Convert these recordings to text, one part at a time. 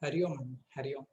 हरि ओम हरि ओम।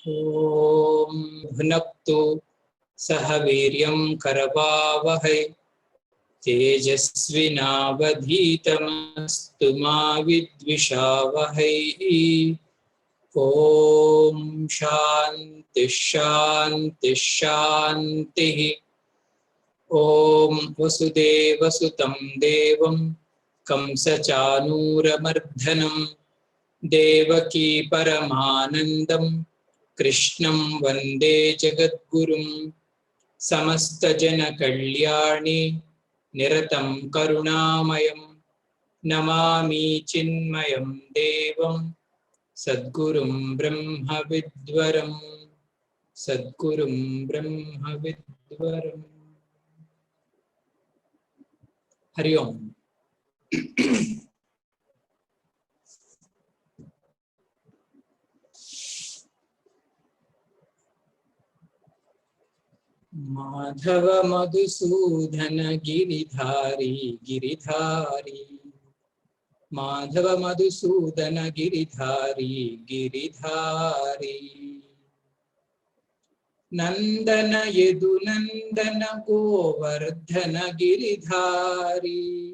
ओम भुनक्तु सह वीर्यं करवावहै तेजस्विनावधीतमस्तु मा विद्विषावहै। ओम शांति शांति शांति। ओम वसुदेवसुतं देवं कंसचानूरमर्दनं देवकी परमानन्दं कृष्णं वन्दे जगद्गुरुं। समस्तजनकल्याणे निरतं करुणामयं नमामि चिन्मयं देवं सद्गुरुं ब्रह्मविद्वरं सद्गुरुं ब्रह्मविद्वरम्। हरि ओम। माधव मधुसूदन गिरिधारी गिरिधारी, माधव मधुसूदन गिरिधारी गिरिधारी। नंदन यदुनंदन गोवर्धन गिरिधारी,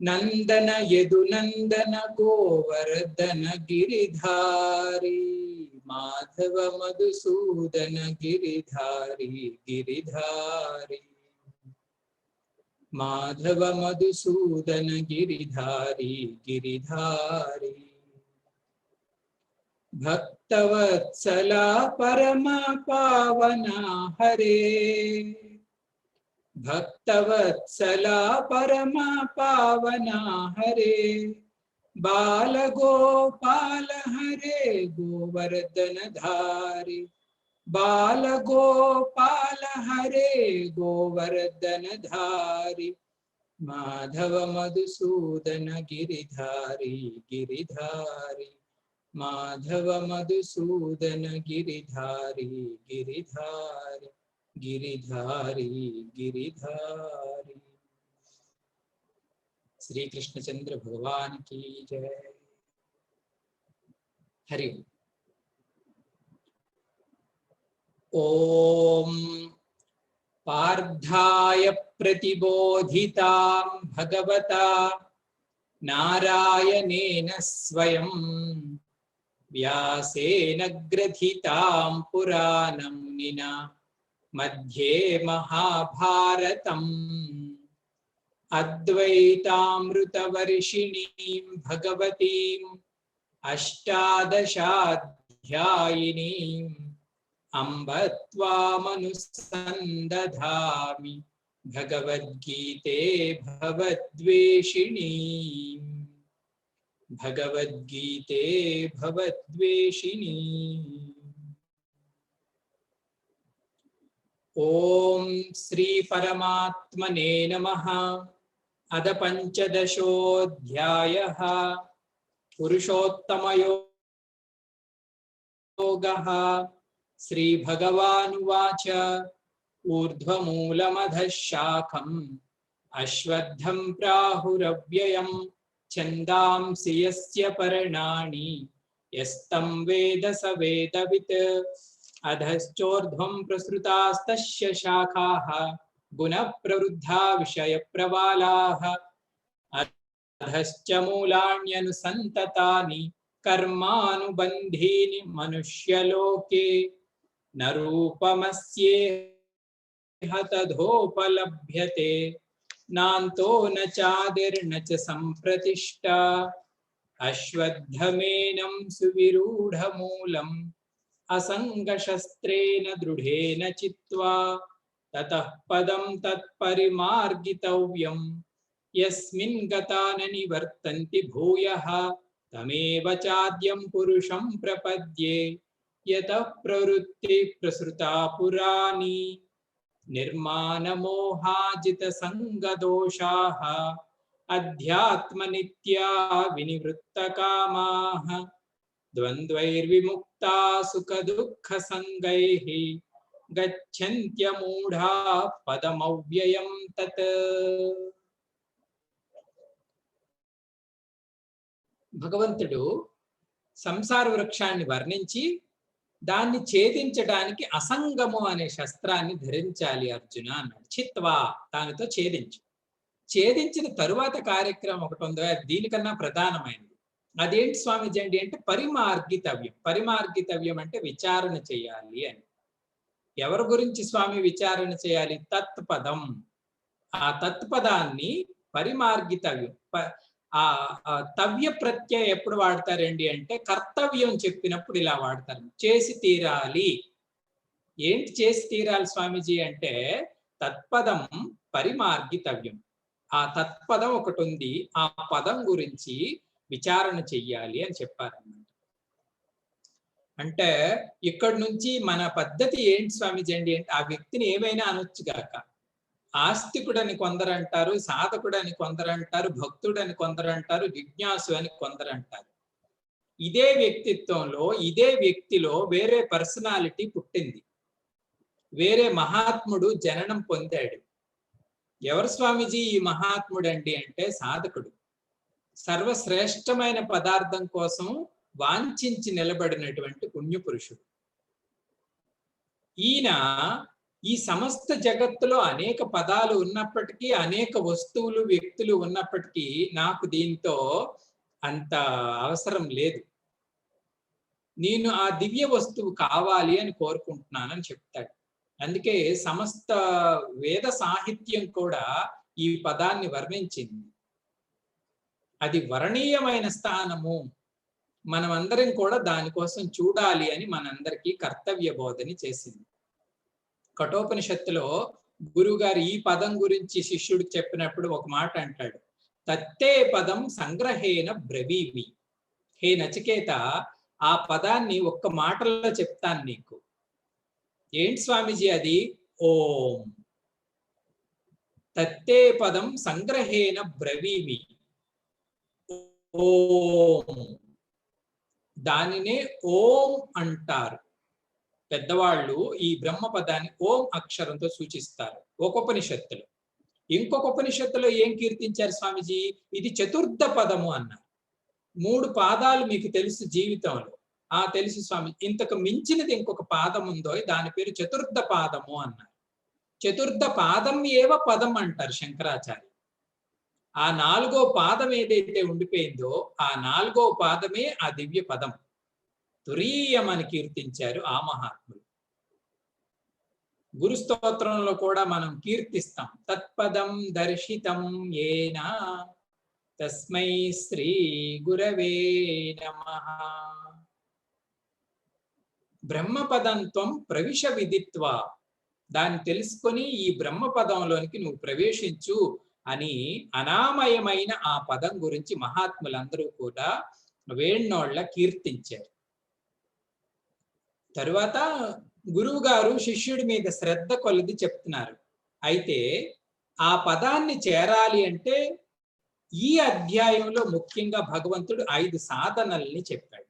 नंदन यदुनंदन गोवर्धन गिरिधारी। माधव मधुसूदन गिरिधारी गिरिधारी, माधव मधुसूदन गिरिधारी गिरिधारी। भक्तवत्सला परमा पावना हरे, भक्तवत्सला परमा पावना हरे। बाल गोपाल हरे गोवर्धन धारी, बाल गोपाल हरे गोवर्धन धारी। माधव मधुसूदन गिरिधारी गिरिधारी, माधव मधुसूदन गिरिधारी गिरिधारी गिरिधारी गिरिधारी। श्री कृष्णचंद्र भगवान की जय। हरि ओम। पार्थाय प्रतिबोधितां भगवता नारायणेन स्वयं व्यासेन ग्रथितां पुराणं मुनिना मध्ये महाभारतम्। अद्वैतामृतवर्षिणीं भगवतीम् अष्टादशाध्यायिनीम् अम्ब त्वामनुसन्दधामि भगवद्गीते भवद्वेषिणीम्, भगवद्गीते भवद्वेषिणीम्। ओम श्री परमात्मने नमः। अद पंचदशोऽध्यायः पुरुषोत्तमयोगः। श्री भगवानुवाच ऊर्ध्वमूलमधः शाखम् अश्वत्थं प्राहुरव्ययम् छन्दांसि यस्य पर्णानि यस्तं वेद स वेदवित्। अधश्चोर्ध्वं प्रसृतास्तस्य शाखाः गुणप्रवृद्धा विषयप्रवालाः। अधश्च मूलान्यनुसन्ततानि कर्मानुबन्धीनि मनुष्यलोके। न रूपमस्येह तथोपलभ्यते नान्तो न चादिर्न च सम्प्रतिष्ठा। అశ్వత్థమేనం సువిరూఢమూలం అసంగశస్త్రేణ దృఢేన చిత్వా తతః పదం తత్పరిమార్గితవ్యం యస్మిన్ గతా న నివర్తంతి భూయః తమేవ చాద్యం పురుషం ప్రపద్యే యతః ప్రవృత్తి ప్రసృతా పురాణి నిర్మాణమోహాజిత సంగదోషాః అధ్యాత్మనిత్యా వినివృత్తకామాః ద్వంద్వైర్విముక్తా సుఖదుఃఖ సంగైః గచ్చంత్యమూఢా పదమవ్యయం తత్. భగవంతుడు సంసార వృక్షాన్ని వర్ణించి దాన్ని ఛేదించడానికి అసంగము అనే శస్త్రాన్ని ధరించాలి అర్జున అన్నాడు. చిత్వా, దానితో ఛేదించు. ఛేదించిన తరువాత కార్యక్రమం ఒకటి ఉందో దీనికన్నా ప్రధానమైనది. అదేంటి స్వామిజీ అండి అంటే పరిమార్గితవ్యం. పరిమార్గితవ్యం అంటే విచారణ చేయాలి అని. ఎవరి గురించి స్వామి విచారణ చేయాలి? తత్పదం. ఆ తత్పదాన్ని పరిమార్గితవ్యం. ఆ తవ్య ప్రత్యయం ఎప్పుడు వాడతారండి అంటే కర్తవ్యం చెప్పినప్పుడు ఇలా వాడతారు. చేసి తీరాలి. ఏంటి చేసి తీరాలి స్వామిజీ అంటే తత్పదం పరిమార్గితవ్యం. ఆ తత్పదం ఒకటి ఉంది, ఆ పదం గురించి విచారణ చెయ్యాలి అని చెప్పారన్నమాట. అంటే ఇక్కడి నుంచి మన పద్ధతి ఏంటి స్వామిజీ అండి అంటే ఆ వ్యక్తిని ఏమైనా అనొచ్చుగాక. ఆస్తికుడని కొందరు అంటారు, సాధకుడని కొందరు అంటారు, భక్తుడని కొందరు అంటారు, జిజ్ఞాసు అని కొందరు అంటారు. ఇదే వ్యక్తిత్వంలో ఇదే వ్యక్తిలో వేరే పర్సనాలిటీ పుట్టింది. వేరే మహాత్ముడు జననం పొందాడు. ఎవరు స్వామిజీ ఈ మహాత్ముడు అండి అంటే సాధకుడు. సర్వశ్రేష్టమైన పదార్థం కోసం వాంఛించి నిలబడినటువంటి పుణ్యపురుషుడు. ఈయన ఈ సమస్త జగత్తులో అనేక పదాలు ఉన్నప్పటికీ, అనేక వస్తువులు వ్యక్తులు ఉన్నప్పటికీ నాకు దీంతో అంత అవసరం లేదు. నేను ఆ దివ్య వస్తువు కావాలి అని కోరుకుంటున్నానని చెప్తాడు. అందుకే సమస్త వేద సాహిత్యం కూడా ఈ పదాన్ని వర్ణించింది. అది వర్ణీయమైన స్థానము. మనమందరం కూడా దానికోసం చూడాలి అని మనందరికీ కర్తవ్య బోధని చేసింది. కఠోపనిషత్తులో గురువుగారు ఈ పదం గురించి శిష్యుడికి చెప్పినప్పుడు ఒక మాట అంటాడు. తత్తే పదం సంగ్రహేణ బ్రవీమి. హే నచికేత, ఆ పదాన్ని ఒక్క మాటల్లో చెప్తాను నీకు. ఏంటి స్వామిజీ అది? ఓం. తత్తే పదం సంగ్రహేణ బ్రవీమి. ఓం. దానినే ఓం అంటారు. పెద్దవాళ్ళు ఈ బ్రహ్మ పదాన్ని ఓం అక్షరంతో సూచిస్తారు ఒక్కొపనిషత్తులో. ఇంకొక ఉపనిషత్తులో ఏం కీర్తించారు స్వామిజీ? ఇది చతుర్థ పదము అన్నారు. 3 పాదాలు మీకు తెలుసు జీవితంలో. తెలుసు స్వామి. ఇంతకు మించినది ఇంకొక పాదం ఉందో దాని పేరు చతుర్థ పాదము అన్నారు. చతుర్థ పాదం ఏవ పదం అంటారు శంకరాచార్య. ఆ 4వ పాదం ఏదైతే ఉండిపోయిందో ఆ 4వ పాదమే ఆ దివ్య పదం. తురీయమని కీర్తించారు ఆ మహాత్ములు. గురు స్తోత్రంలో కూడా మనం కీర్తిస్తాం. తత్పదం దర్శితం ఏన తస్మై శ్రీ గురవే నమః. బ్రహ్మపదంత్వం ప్రవిశ విదిత్వా. దాన్ని తెలుసుకొని ఈ బ్రహ్మపదంలోనికి నువ్వు ప్రవేశించు అని అనామయమైన ఆ పదం గురించి మహాత్ములందరూ కూడా వేణ్ణోళ్ళ కీర్తించారు. తరువాత గురువు గారు శిష్యుడి మీద శ్రద్ధ కొలది చెప్తున్నారు. అయితే ఆ పదాన్ని చేరాలి అంటే ఈ అధ్యాయంలో ముఖ్యంగా భగవంతుడు 5 సాధనల్ని చెప్పాడు.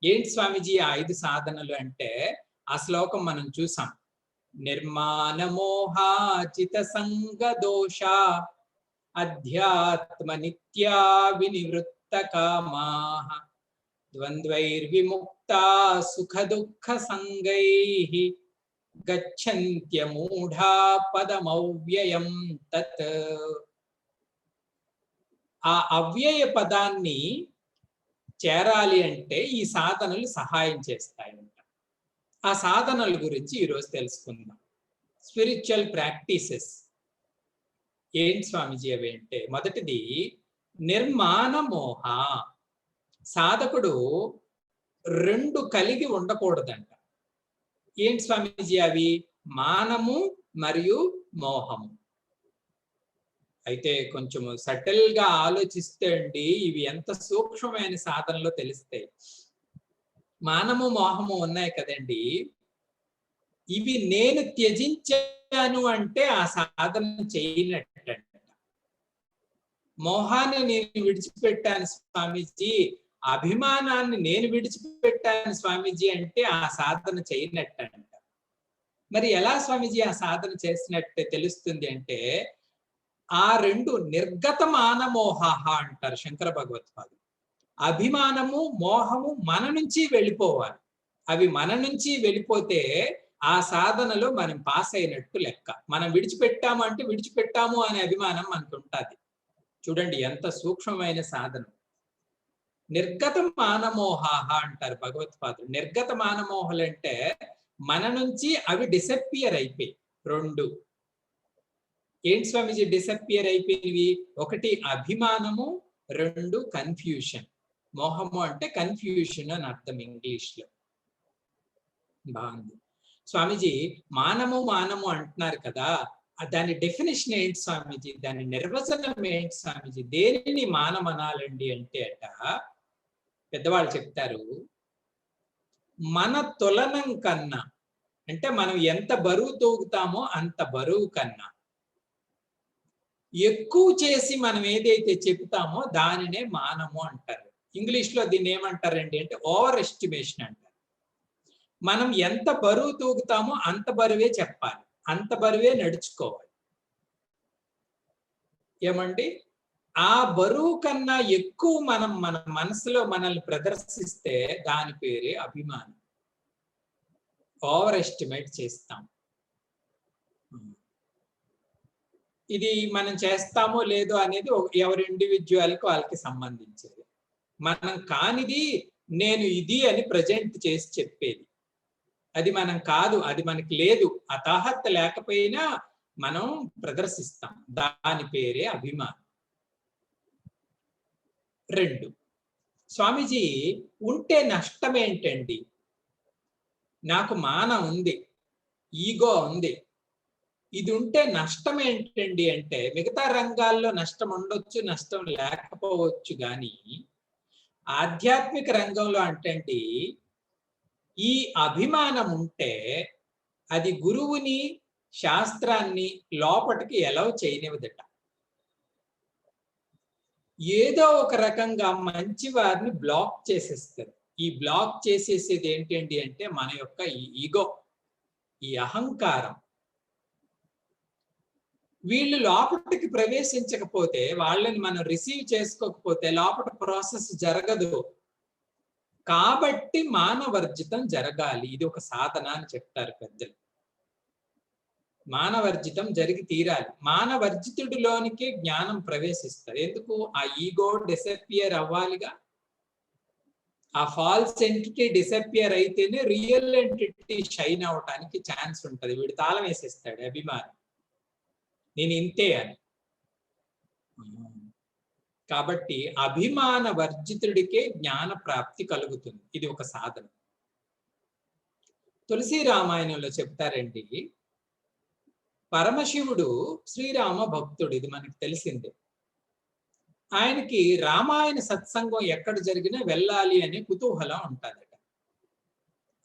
ఏంటి స్వామిజీ ఆ 5 సాధనలు అంటే? ఆ శ్లోకం మనం చూసాం. నిర్మాణమోహాజిత సంగదోష అధ్యాత్మ నిత్యా వినివృత్త కామాః ద్వంద్వైర్విముక్తా సుఖ దుఃఖ సంగైః గచ్చంత్యమూఢా పదమవ్యయం తత్. ఆ అవ్యయ పదాన్ని చేరాలి అంటే ఈ సాధనలు సహాయం చేస్తాయంట. ఆ సాధనల గురించి ఈరోజు తెలుసుకుందాం. స్పిరిచువల్ ప్రాక్టీసెస్ ఏంటి స్వామిజీ అవి అంటే? మొదటిది నిర్మాణ మోహ. సాధకుడు రెండు కలిగి ఉండకూడదంట. ఏంటి స్వామీజీ అవి? మానము మరియు మోహము. అయితే కొంచెం సటిల్ గా ఆలోచిస్తే అండి ఇవి ఎంత సూక్ష్మమైన సాధనలో తెలుస్తాయి. మానము మోహము ఉన్నాయి కదండి, ఇవి నేను త్యజించాను అంటే ఆ సాధన చేయనట్టంట. మోహాన్ని నేను విడిచిపెట్టాను స్వామీజీ, అభిమానాన్ని నేను విడిచిపెట్టాను స్వామీజీ అంటే ఆ సాధన చేయనట్టంట. మరి ఎలా స్వామీజీ ఆ సాధన చేసినట్టే తెలుస్తుంది అంటే, ఆ రెండు నిర్గత మానమోహ అంటారు శంకర భగవత్పాదులు. అభిమానము మోహము మన నుంచి వెళ్ళిపోవాలి. అవి మన నుంచి వెళ్ళిపోతే ఆ సాధనలో మనం పాస్ అయినట్టు లెక్క. మనం విడిచిపెట్టాము అంటే విడిచిపెట్టాము అనే అభిమానం మనకు ఉంటుంది. చూడండి ఎంత సూక్ష్మమైన సాధన. నిర్గత మానమోహ అంటారు భగవత్పాదులు. నిర్గత మానమోహలు అంటే మన నుంచి అవి డిసప్పియర్ అయిపోయి రెండు. ఏంటి స్వామీజీ డిసప్పియర్ అయిపోయినవి? ఒకటి అభిమానము, రెండు కన్ఫ్యూషన్. మోహము అంటే కన్ఫ్యూషన్ అని అర్థం ఇంగ్లీష్ లో. బాగుంది స్వామీజీ. మానము అంటున్నారు కదా, దాని డెఫినేషన్ ఏంటి స్వామీజీ? దాని నిర్వచనం ఏంటి స్వామీజీ? దేనిని మానం అనాలండి అంటే పెద్దవాళ్ళు చెప్తారు, మన తులనం కన్నా, అంటే మనం ఎంత బరువు తూగుతామో అంత బరువు కన్నా ఎక్కువ చేసి మనం ఏదైతే చెప్తామో దానినే మానము అంటారు. ఇంగ్లీష్ లో దీన్ని ఏమంటారండి అంటే ఓవర్ ఎస్టిమేషన్ అంటారు. మనం ఎంత బరువు తూగుతామో అంత బరువే చెప్పాలి, అంత బరువే నడుచుకోవాలి. ఏమండి? ఆ బరువు కన్నా ఎక్కువ మనం మన మనసులో మనల్ని ప్రదర్శిస్తే దాని పేరే అభిమానం. ఓవర్ ఎస్టిమేట్ చేస్తాం. ఇది మనం చేస్తామో లేదో అనేది ఎవరి ఇండివిజువల్కి వాళ్ళకి సంబంధించేది. మనం కానిది నేను ఇది అని ప్రజెంట్ చేసి చెప్పేది. అది మనం కాదు, అది మనకి లేదు, అతాహత లేకపోయినా మనం ప్రదర్శిస్తాం. దాని పేరే అభిమానం. రెండు, స్వామీజీ ఉంటే నష్టం ఏంటండి? నాకు మానం ఉంది, ఈగో ఉంది, ఇది ఉంటే నష్టం ఏంటండి అంటే, మిగతా రంగాల్లో నష్టం ఉండొచ్చు, నష్టం లేకపోవచ్చు, కానీ ఆధ్యాత్మిక రంగంలో అంటే ఈ అభిమానం ఉంటే అది గురువుని శాస్త్రాన్ని లోపటికి ఎలా చేయనివ్వదట. ఏదో ఒక రకంగా మంచి వారిని బ్లాక్ చేసేస్తారు. ఈ బ్లాక్ చేసేసేది ఏంటండి అంటే మన యొక్క ఈ ఈగో, ఈ అహంకారం. వీళ్ళు లోపలికి ప్రవేశించకపోతే, వాళ్ళని మనం రిసీవ్ చేసుకోకపోతే లోపల ప్రాసెస్ జరగదు. కాబట్టి మానవర్జితం జరగాలి. ఇది ఒక సాధన అని చెప్తారు పెద్దలు. మానవర్జితం జరిగి తీరాలి. మానవర్జితుడిలోనికే జ్ఞానం ప్రవేశిస్తారు. ఎందుకు? ఆ ఈగో డిసపియర్ అవ్వాలిగా. ఆ ఫాల్స్ ఎంటిటీ డిసపియర్ అయితేనే రియల్ ఎంటిటీ షైన్ అవటానికి ఛాన్స్ ఉంటుంది. వీడు తాళం వేసేస్తాడు అభిమానం, నేను ఇంతే అని. కాబట్టి అభిమాన వర్జితుడికే జ్ఞాన ప్రాప్తి కలుగుతుంది. ఇది ఒక సాధన. తులసి రామాయణంలో చెప్తారండి, పరమశివుడు శ్రీరామ భక్తుడు, ఇది మనకి తెలిసిందే. ఆయనకి రామాయణ సత్సంగం ఎక్కడ జరిగినా వెళ్ళాలి అనే కుతూహలం ఉంటుందట.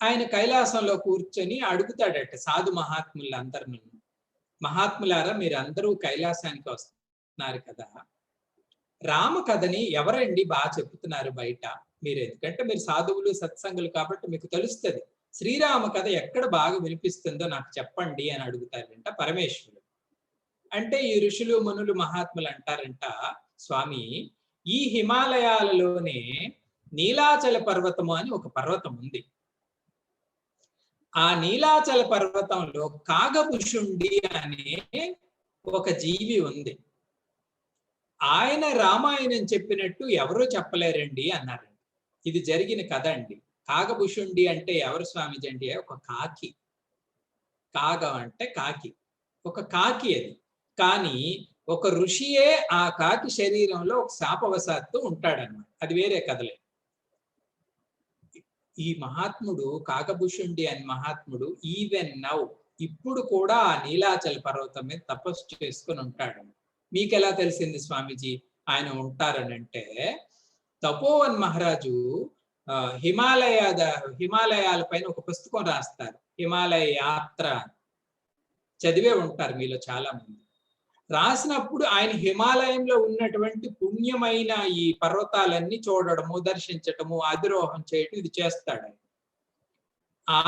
ఆయన కైలాసంలో కూర్చొని అడుగుతాడట సాధు మహాత్ములందరినీ, మహాత్ములారా మీరు అందరూ కైలాసానికి వస్తున్నారు కదా, రామ కథని ఎవరండి బాగా చెప్తున్నారు బయట? మీరు ఎందుకంటే మీరు సాధువులు సత్సంగులు కాబట్టి మీకు తెలుస్తుంది. శ్రీరామ కథ ఎక్కడ బాగా వినిపిస్తుందో నాకు చెప్పండి అని అడుగుతారంట పరమేశ్వరుడు. అంటే ఈ ఋషులు మునులు మహాత్ములు అంటారంట, స్వామి ఈ హిమాలయాలలోనే నీలాచల పర్వతము అని ఒక పర్వతం ఉంది. ఆ నీలాచల పర్వతంలో కాగభుషుండి అనే ఒక జీవి ఉంది. ఆయన రామాయణం చెప్పినట్టు ఎవరూ చెప్పలేరండి అన్నారు. ఇది జరిగిన కథ అండి. కాగభుషుండి అంటే ఎవరు స్వామిజీ అంటే ఒక కాకి. కాగం అంటే కాకి, ఒక కాకి అది. కానీ ఒక ఋషియే ఆ కాకి శరీరంలో ఒక శాపవశాత్తు ఉంటాడన్నమాట. అది వేరే కథలే. ఈ మహాత్ముడు కాకభూషుండి అని మహాత్ముడు ఈవెన్ నౌ ఇప్పుడు కూడా ఆ నీలాచల పర్వతం మీద తపస్సు చేసుకుని ఉంటాడు. మీకు ఎలా తెలిసింది స్వామీజీ ఆయన ఉంటారని అంటే, తపోవన్ మహారాజు హిమాలయాల పైన ఒక పుస్తకం రాస్తారు, హిమాలయ యాత్ర. చదివే ఉంటారు మీలో చాలా మంది. రాసినప్పుడు ఆయన హిమాలయంలో ఉన్నటువంటి పుణ్యమైన ఈ పర్వతాలన్నీ చూడడము, దర్శించటము, అధిరోహం చేయటం ఇది చేస్తాడు.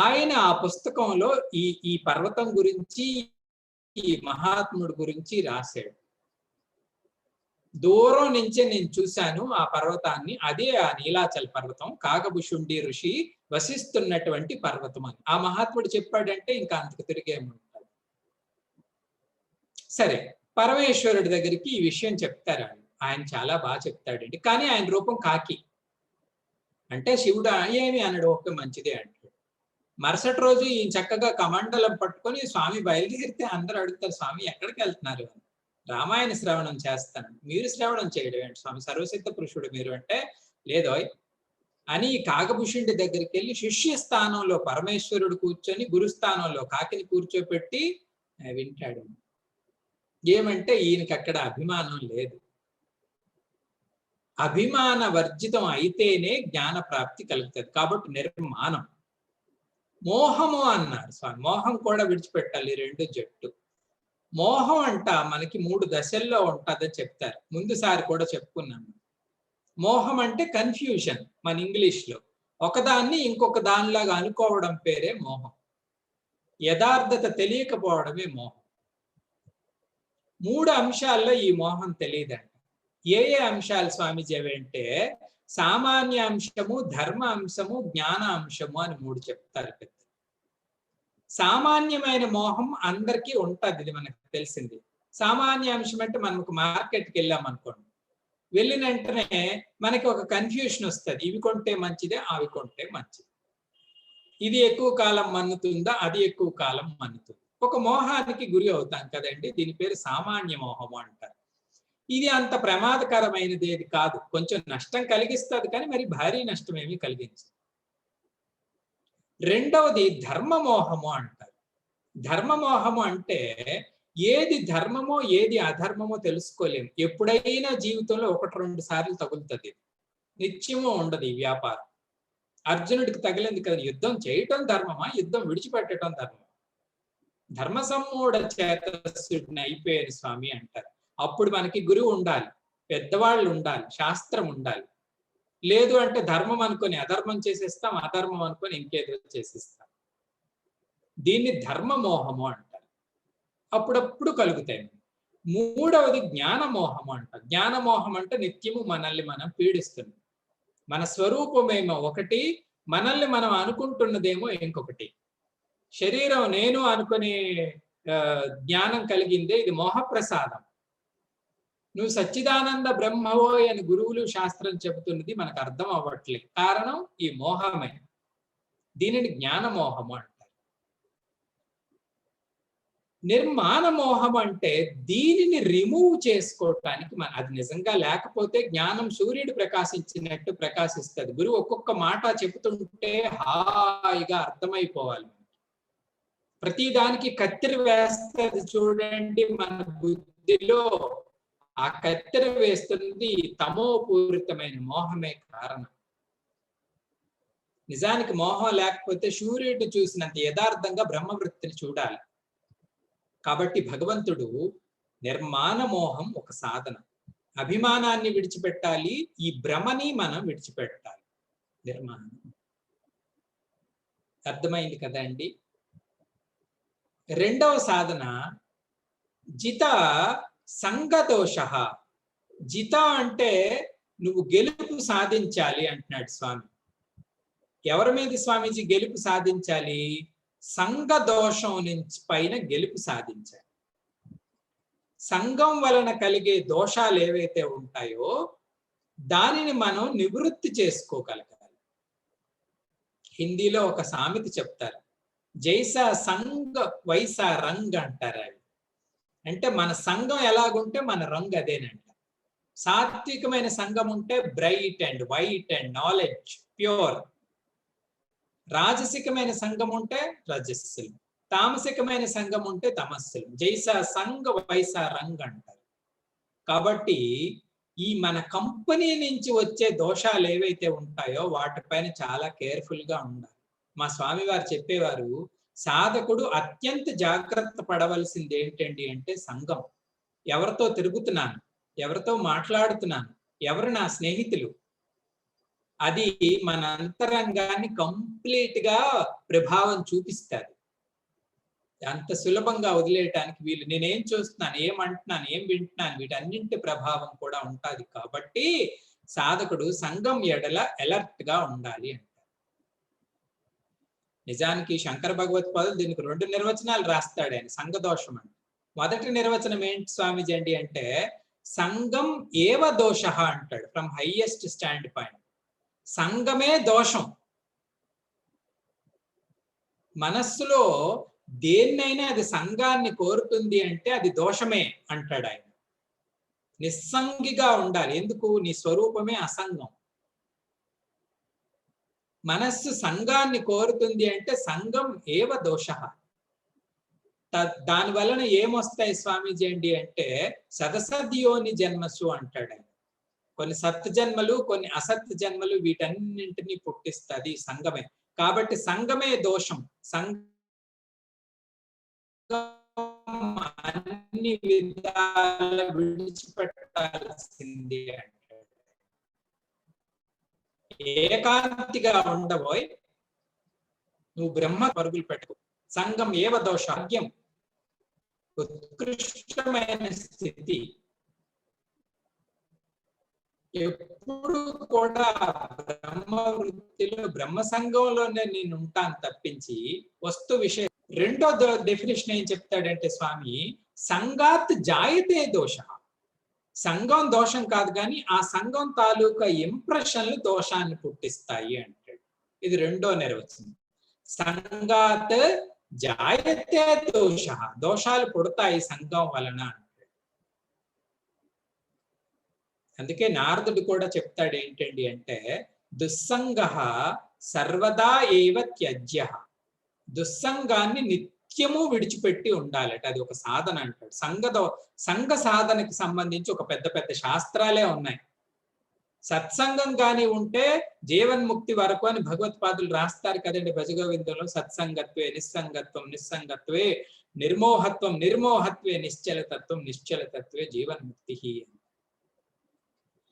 ఆయన ఆ పుస్తకంలో ఈ పర్వతం గురించి, ఈ మహాత్ముడి గురించి రాశాడు. దూరం నుంచే నేను చూశాను ఆ పర్వతాన్ని, అదే ఆ నీలాచల్ పర్వతం, కాకభూషుండి ఋషి వసిస్తున్నటువంటి పర్వతం అని ఆ మహాత్ముడు చెప్పాడంటే ఇంకా అంతకు తిరిగేముంటాడు. సరే, పరమేశ్వరుడి దగ్గరికి ఈ విషయం చెప్తారు. ఆయన చాలా బాగా చెప్తాడండి, కానీ ఆయన రూపం కాకి. అంటే శివుడు ఏమి అన్నాడు, ఓకే మంచిదే అంటాడు. మరుసటి రోజు ఈయన చక్కగా కమండలం పట్టుకొని స్వామి బయలుదేరితే అందరూ అడుగుతారు, స్వామి ఎక్కడికి వెళ్తున్నారు అని. రామాయణ శ్రవణం చేస్తాను. మీరు శ్రవణం చేయడం ఏంటి స్వామి, సర్వసిద్ధ పురుషుడు మీరు అంటే, లేదోయ్ అని కాకభూషుడి దగ్గరికి వెళ్ళి శిష్య స్థానంలో పరమేశ్వరుడు కూర్చొని గురుస్థానంలో కాకిని కూర్చోపెట్టి వింటాడు. ఏమంటే ఈయనకి అక్కడ అభిమానం లేదు. అభిమాన వర్జితం అయితేనే జ్ఞాన ప్రాప్తి కలుగుతుంది. కాబట్టి నిర్మాణం. మోహము అన్నారు స్వామి, మోహం కూడా విడిచిపెట్టాలి. రెండు జట్టు మోహం అంట మనకి 3 దశల్లో ఉంటుందని చెప్తారు. ముందుసారి కూడా చెప్పుకున్నాను. మోహం అంటే కన్ఫ్యూజన్ మన ఇంగ్లీష్ లో. ఒకదాన్ని ఇంకొక దానిలాగా అనుకోవడం పేరే మోహం. యథార్థత తెలియకపోవడమే మోహం. 3 అంశాల్లో ఈ మోహం తెలియదంట. ఏ అంశాలు స్వామీజీ అవి అంటే, సామాన్య అంశము, ధర్మ అంశము, జ్ఞాన అంశము అని 3 చెప్తారు పెద్ద. సామాన్యమైన మోహం అందరికీ ఉంటది, ఇది మనకు తెలిసింది. సామాన్య అంశం అంటే మనకు మార్కెట్కి వెళ్ళాం అనుకోండి, వెళ్ళిన వెంటనే మనకి ఒక కన్ఫ్యూషన్ వస్తుంది, ఇవి కొంటే మంచిదే, అవి కొంటే మంచిది, ఇది ఎక్కువ కాలం మన్నుతుందా, అది ఎక్కువ కాలం మన్నుతుంది. ఒక మోహానికి గురి అవుతాం కదండి, దీని పేరు సామాన్య మోహము అంటారు. ఇది అంత ప్రమాదకరమైనది ఏది కాదు, కొంచెం నష్టం కలిగిస్తుంది కానీ మరి భారీ నష్టం ఏమీ కలిగించదు. రెండవది ధర్మమోహము అంటారు. ధర్మమోహము అంటే ఏది ధర్మమో ఏది అధర్మమో తెలుసుకోలేము. ఎప్పుడైనా జీవితంలో 1-2 సార్లు తగులుతుంది, నిత్యము ఉండదు ఈ వ్యాపారం. అర్జునుడికి తగిలింది కదా, యుద్ధం చేయటం ధర్మమా, యుద్ధం విడిచిపెట్టడం ధర్మమా? ధర్మ సమ్మూఢ చేతస్సుడిని అయిపోయారు స్వామి అంటారు. అప్పుడు మనకి గురువు ఉండాలి, పెద్దవాళ్ళు ఉండాలి, శాస్త్రం ఉండాలి. లేదు అంటే ధర్మం అనుకొని అధర్మం చేసేస్తాం, అధర్మం అనుకొని ఇంకేదో చేసేస్తాం. దీన్ని ధర్మమోహము అంటారు. అప్పుడప్పుడు కలుగుతాయి. మూడవది జ్ఞానమోహము అంటారు. జ్ఞానమోహం అంటే నిత్యము మనల్ని మనం పీడిస్తుంది. మన స్వరూపమేమో ఒకటి, మనల్ని మనం అనుకుంటున్నదేమో ఇంకొకటి. శరీరం నేను అనుకునే జ్ఞానం కలిగిందే, ఇది మోహప్రసాదం. నువ్వు సచ్చిదానంద బ్రహ్మవోయ్ అని గురువులు శాస్త్రం చెబుతున్నది మనకు అర్థం అవ్వట్లేదు. కారణం ఈ మోహమే. దీనిని జ్ఞానమోహము అంటారు. నిర్మాణ మోహం అంటే దీనిని రిమూవ్ చేసుకోవటానికి అది నిజంగా లేకపోతే జ్ఞానం సూర్యుడు ప్రకాశించినట్టు ప్రకాశిస్తుంది. గురువు ఒక్కొక్క మాట చెబుతుంటే హాయిగా అర్థమైపోవాలి. ప్రతిదానికి కత్తెర వేస్తుంది చూడండి మన బుద్ధిలో, ఆ కత్తెర వేస్తుంది తమోపూరితమైన మోహమే కారణం. నిజానికి మోహం లేకపోతే సూర్యుడిని చూసినంత యథార్థంగా బ్రహ్మవృత్తిని చూడాలి. కాబట్టి భగవంతుడు నిర్మాణ మోహం ఒక సాధన. అభిమానాన్ని విడిచిపెట్టాలి, ఈ భ్రమని మనం విడిచిపెట్టాలి. నిర్మాణం అర్థమైంది కదండి. రెండవ సాధన జిత సంగదోష. జిత అంటే నువ్వు గెలుపు సాధించాలి అంటున్నాడు స్వామి. ఎవరి మీద స్వామీజీ గెలుపు సాధించాలి? సంగదోషం నుంచి పైన గెలుపు సాధించాలి. సంఘం వలన కలిగే దోషాలు ఏవైతే ఉంటాయో దానిని మనం నివృత్తి చేసుకోగలగాలి. హిందీలో ఒక సామెత చెప్తారు, జైసా సంఘ వైసా రంగ్ అంటారు. అవి అంటే మన సంఘం ఎలాగుంటే మన రంగు అదేనంట. సాత్వికమైన సంఘం ఉంటే bright and white and knowledge pure. రాజసికమైన సంఘం ఉంటే రజస్సులు, తామసికమైన సంఘం ఉంటే తమస్సులు. జైసా సంఘ వైసా రంగ్ అంటారు. కాబట్టి ఈ మన కంపెనీ నుంచి వచ్చే దోషాలు ఏవైతే ఉంటాయో వాటిపైన చాలా కేర్ఫుల్ గా ఉండాలి. మా స్వామి వారు చెప్పేవారు, సాధకుడు అత్యంత జాగ్రత్త పడవలసింది ఏంటండి అంటే సంఘం. ఎవరితో తిరుగుతున్నాను, ఎవరితో మాట్లాడుతున్నాను, ఎవరు నా స్నేహితులు, అది మన అంతరంగాన్ని కంప్లీట్ గా ప్రభావం చూపిస్తారు. అంత సులభంగా వదిలేయటానికి వీళ్ళు. నేనేం చూస్తున్నాను, ఏమంటున్నాను, ఏం వింటున్నాను, వీటన్నింటి ప్రభావం కూడా ఉంటుంది. కాబట్టి సాధకుడు సంఘం ఎడల అలర్ట్ గా ఉండాలి అంటారు. నిజానికి శంకర భగవత్పాదులు దీనికి 2 నిర్వచనాలు రాస్తాడు ఆయన, సంఘ దోషం అంటే. మొదటి నిర్వచనం ఏంటి స్వామిజీ అండి అంటే, సంఘం ఏవ దోష అంటాడు ఫ్రమ్ హైయెస్ట్ స్టాండ్ పాయింట్. సంఘమే దోషం. మనస్సులో దేన్నైనా అది సంఘాన్ని కోరుతుంది అంటే అది దోషమే అంటాడు ఆయన. నిస్సంగిగా ఉండాలి. ఎందుకు? నీ స్వరూపమే అసంగం. మనస్సు సంఘాన్ని కోరుతుంది అంటే సంఘం ఏవ దోష. దాని వలన ఏమొస్తాయి స్వామీజీ అండి అంటే, సదసద్యోని జన్మసు అంటాడు ఆయన. కొన్ని సత్ జన్మలు, కొన్ని అసత్ జన్మలు, వీటన్నింటినీ పుట్టిస్తుంది సంఘమే. కాబట్టి సంఘమే దోషం. అన్ని విధాల విడిచిపెట్టాల్సింది అంటాడు. ఏకాంతిగా ఉండబోయ్, నువ్వు బ్రహ్మ పరుగులు పెట్టుకో. సంఘం ఏవ దోషాగ్యం, ఉత్కృష్టమైన స్థితి. ఎప్పుడు కూడా బ్రహ్మ వృత్తిలో, బ్రహ్మ సంఘంలోనే నేను ఉంటాను తప్పించి వస్తు విషయం. రెండో డెఫినేషన్ ఏం చెప్తాడంటే స్వామి, సంఘాత్ జాయతే దోష. సంఘం దోషం కాదు, కానీ ఆ సంఘం తాలూకా ఇంప్రెషన్లు దోషాన్ని పుట్టిస్తాయి అంటాడు. ఇది రెండో నిర్వచనం. సంఘాత్ జాయతే దోష, దోషాలు పుడతాయి సంఘం వలన. అందుకే నారదుడు కూడా చెప్తాడు ఏంటండి అంటే, దుస్సంగ సర్వదా ఏవ త్యజ్య. దుస్సంగాన్ని నిత్యము విడిచిపెట్టి ఉండాలట. అది ఒక సాధన అంటాడు. సంఘ సాధనకి సంబంధించి ఒక పెద్ద పెద్ద శాస్త్రాలే ఉన్నాయి. సత్సంగం కానీ ఉంటే జీవన్ముక్తి వరకు అని భగవత్పాదులు రాస్తారు కదండి భజగోవిందంలో. సత్సంగత్వే నిస్సంగత్వం, నిస్సంగత్వే నిర్మోహత్వం, నిర్మోహత్వే నిశ్చలతత్వం, నిశ్చలతత్వే జీవన్ముక్తి.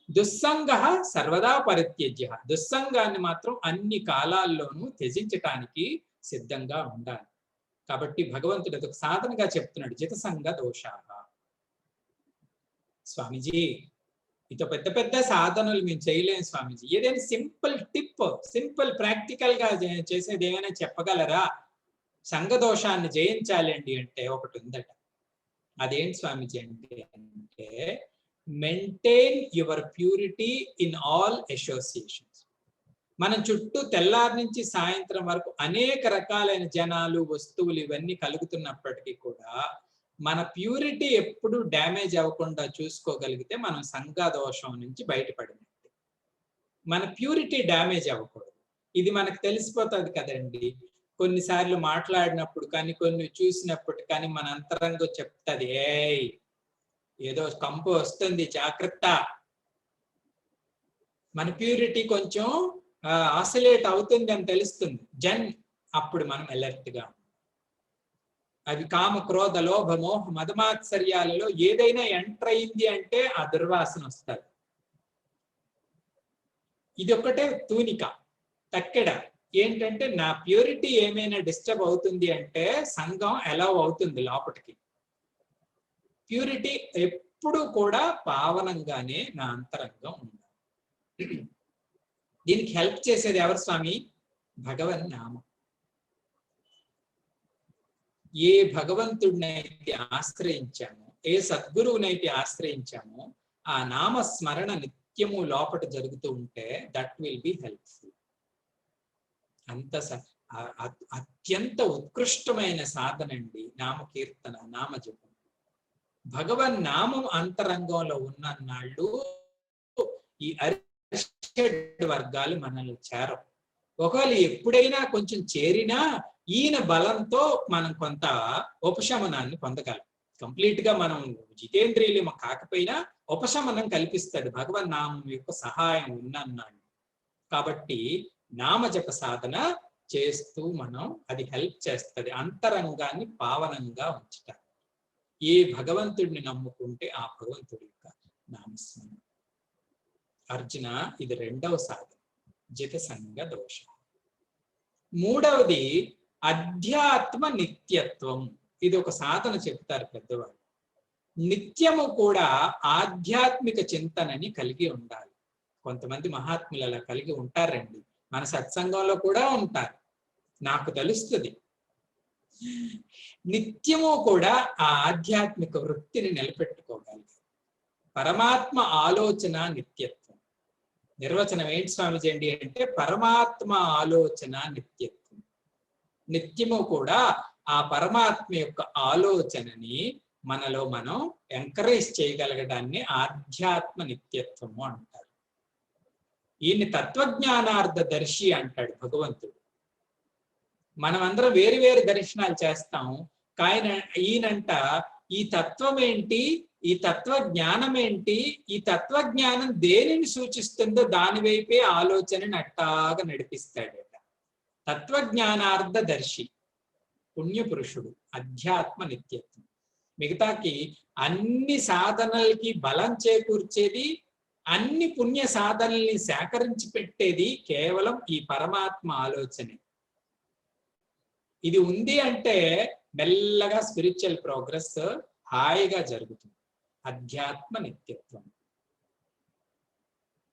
దుస్సంగ సర్వదా పరిత్యజ్య. దుస్సంగాన్ని మాత్రం అన్ని కాలాల్లోనూ త్యజించటానికి సిద్ధంగా ఉండాలి. కాబట్టి భగవంతుడు అదొక సాధనగా చెప్తున్నాడు, జితసంగ దోషాః. స్వామీజీ, ఇంత పెద్ద పెద్ద సాధనలు మేము చేయలేము స్వామీజీ. ఏదైనా సింపుల్ టిప్, సింపుల్ ప్రాక్టికల్ గా చేసేది ఏమైనా చెప్పగలరా? సంఘ దోషాన్ని జయించాలి అండి అంటే ఒకటి ఉందట. అదేంటి స్వామీజీ అంటే, maintain your purity in all associations. మన చుట్టూ తెల్లారి నుంచి సాయంత్రం వరకు అనేక రకాలైన జనాలు, వస్తువులు ఇవన్నీ కలుగుతున్నప్పటికీ కూడా మన ప్యూరిటీ ఎప్పుడు డ్యామేజ్ అవ్వకుండా చూసుకోగలిగితే మనం సంఘ దోషం నుంచి బయటపడినట్టు. మన ప్యూరిటీ డ్యామేజ్ అవ్వకూడదు. ఇది మనకు తెలిసిపోతుంది కదండి. కొన్నిసార్లు మాట్లాడినప్పుడు కానీ, కొన్ని చూసినప్పుడు కానీ మన అంతరంగం చెప్తుంది, ఏదో కంపు వస్తుంది, జాగ్రత్త. మన ప్యూరిటీ కొంచెం ఆసిలేట్ అవుతుంది అని తెలుస్తుంది. అప్పుడు మనం అలర్ట్ గా. అవి కామ, క్రోధ, లోభ, మోహ, మదమాత్సర్యాలలో ఏదైనా ఎంటర్ అయింది అంటే ఆ దుర్వాసన వస్తుంది. ఇది ఒకటే తూనిక, తక్కెడ. ఏంటంటే నా ప్యూరిటీ ఏమైనా డిస్టర్బ్ అవుతుంది అంటే సంఘం అలౌ అవుతుంది లోపటికి. ప్యూరిటీ ఎప్పుడు కూడా పావనంగానే నా అంతరంగం ఉండాలి. దీనికి హెల్ప్ చేసేది ఎవరు స్వామి? భగవన్ నామం. ఏ భగవంతుడినైతే ఆశ్రయించామో, ఏ సద్గురువునైతే ఆశ్రయించామో, ఆ నామ స్మరణ నిత్యము లోపట జరుగుతూ ఉంటే దట్ విల్ బి హెల్ప్ఫుల్. అంత అత్యంత ఉత్కృష్టమైన సాధన అండి నామకీర్తన, నామజపం. భగవన్ నామం అంతరంగంలో ఉన్న నాళ్ళు ఈ అరిషడ్ వర్గాలు మనల్ని చేరవు. ఒకవేళ ఎప్పుడైనా కొంచెం చేరినా ఈయన బలంతో మనం కొంత ఉపశమనాన్ని పొందగలం. కంప్లీట్ గా మనం జితేంద్రియులు కాకపోయినా ఉపశమనం కల్పిస్తాడు భగవన్ నామం యొక్క సహాయం ఉన్నన్నాడు. కాబట్టి నామజప సాధన చేస్తూ మనం అది హెల్ప్ చేస్తుంది అంతరంగాన్ని పావనంగా ఉంచుతారు. ఏ భగవంతుడిని నమ్ముకుంటే ఆ భగవంతుడి యొక్క నామస్మరణ. అర్జున, ఇది రెండవ సాధన, జితసంగ దోషం. మూడవది అధ్యాత్మ నిత్యత్వం. ఇది ఒక సాధన చెప్తారు పెద్దవాళ్ళు. నిత్యము కూడా ఆధ్యాత్మిక చింతనని కలిగి ఉండాలి. కొంతమంది మహాత్ములు అలా కలిగి ఉంటారండి. మన సత్సంగంలో కూడా ఉంటారు, నాకు తెలుస్తుంది. నిత్యము కూడా ఆ ఆధ్యాత్మిక వృత్తిని నిలబెట్టుకోగలగాలి. పరమాత్మ ఆలోచన నిత్యత్వం. నిర్వచనం ఏంటి స్వామిజీ అండి అంటే, పరమాత్మ ఆలోచన నిత్యత్వం. నిత్యము కూడా ఆ పరమాత్మ యొక్క ఆలోచనని మనలో మనం ఎంకరేజ్ చేయగలగడాన్ని ఆధ్యాత్మ నిత్యత్వము అంటారు. ఈయన్ని తత్వజ్ఞానార్థ దర్శి అంటాడు భగవంతుడు. మనమందరం వేరు వేరు దర్శనాలు చేస్తాం, కానీ ఈయనంట ఈ తత్వం ఏంటి, ఈ తత్వ జ్ఞానం ఏంటి, ఈ తత్వజ్ఞానం దేనిని సూచిస్తుందో దాని వైపే ఆలోచనని అట్టాగా నడిపిస్తాడట. తత్వజ్ఞానార్థ దర్శి, పుణ్యపురుషుడు, అధ్యాత్మ నిత్యత్వం. మిగతాకి అన్ని సాధనలకి బలం చేకూర్చేది, అన్ని పుణ్య సాధనల్ని సేకరించి పెట్టేది కేవలం ఈ పరమాత్మ ఆలోచనే. ఇది ఉంది అంటే మెల్లగా స్పిరిచువల్ ప్రోగ్రెస్ హాయిగా జరుగుతుంది. అధ్యాత్మ నిత్యత్వం.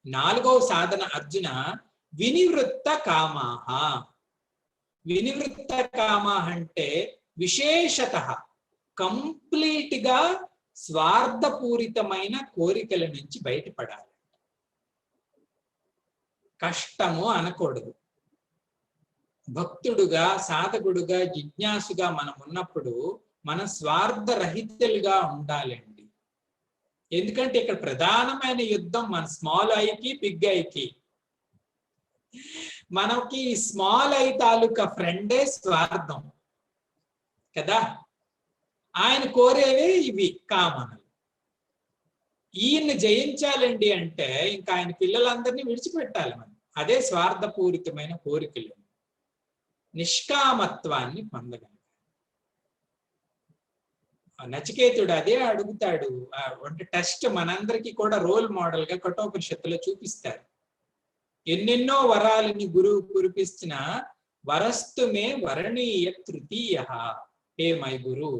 నాలుగవ సాధన అర్జున, వినివృత్త కామాహ. వినివృత్త కామాహ అంటే విశేషత కంప్లీట్ గా స్వార్థపూరితమైన కోరికల నుంచి బయటపడాలి. కష్టము అనకూడదు. భక్తుడుగా, సాధకుడుగా, జిజ్ఞాసుగా మనం ఉన్నప్పుడు మన స్వార్థరహితులుగా ఉండాలండి. ఎందుకంటే ఇక్కడ ప్రధానమైన యుద్ధం మన స్మాల్ ఐకి బిగ్ ఐకి. మనకి స్మాల్ ఐ తాలూకా ఫ్రెండే స్వార్థం కదా. ఆయన కోరేవే ఇవి కామనలు. ఈయన్ని జయించాలండి అంటే ఇంకా ఆయన పిల్లలందరినీ విడిచిపెట్టాలి మనం. అదే స్వార్థపూరితమైన కోరికలు. నిష్కామత్వాన్ని పొందగలం. నచికేతుడు అదే అడుగుతాడు. అంటే టెస్ట్ మనందరికీ కూడా రోల్ మోడల్ గా కఠోపనిషత్తులో చూపిస్తారు. ఎన్నెన్నో వరాలని గురువు కురిపిస్తున్న వరస్తుమే వరణీయ తృతీయ. హే మై గురు,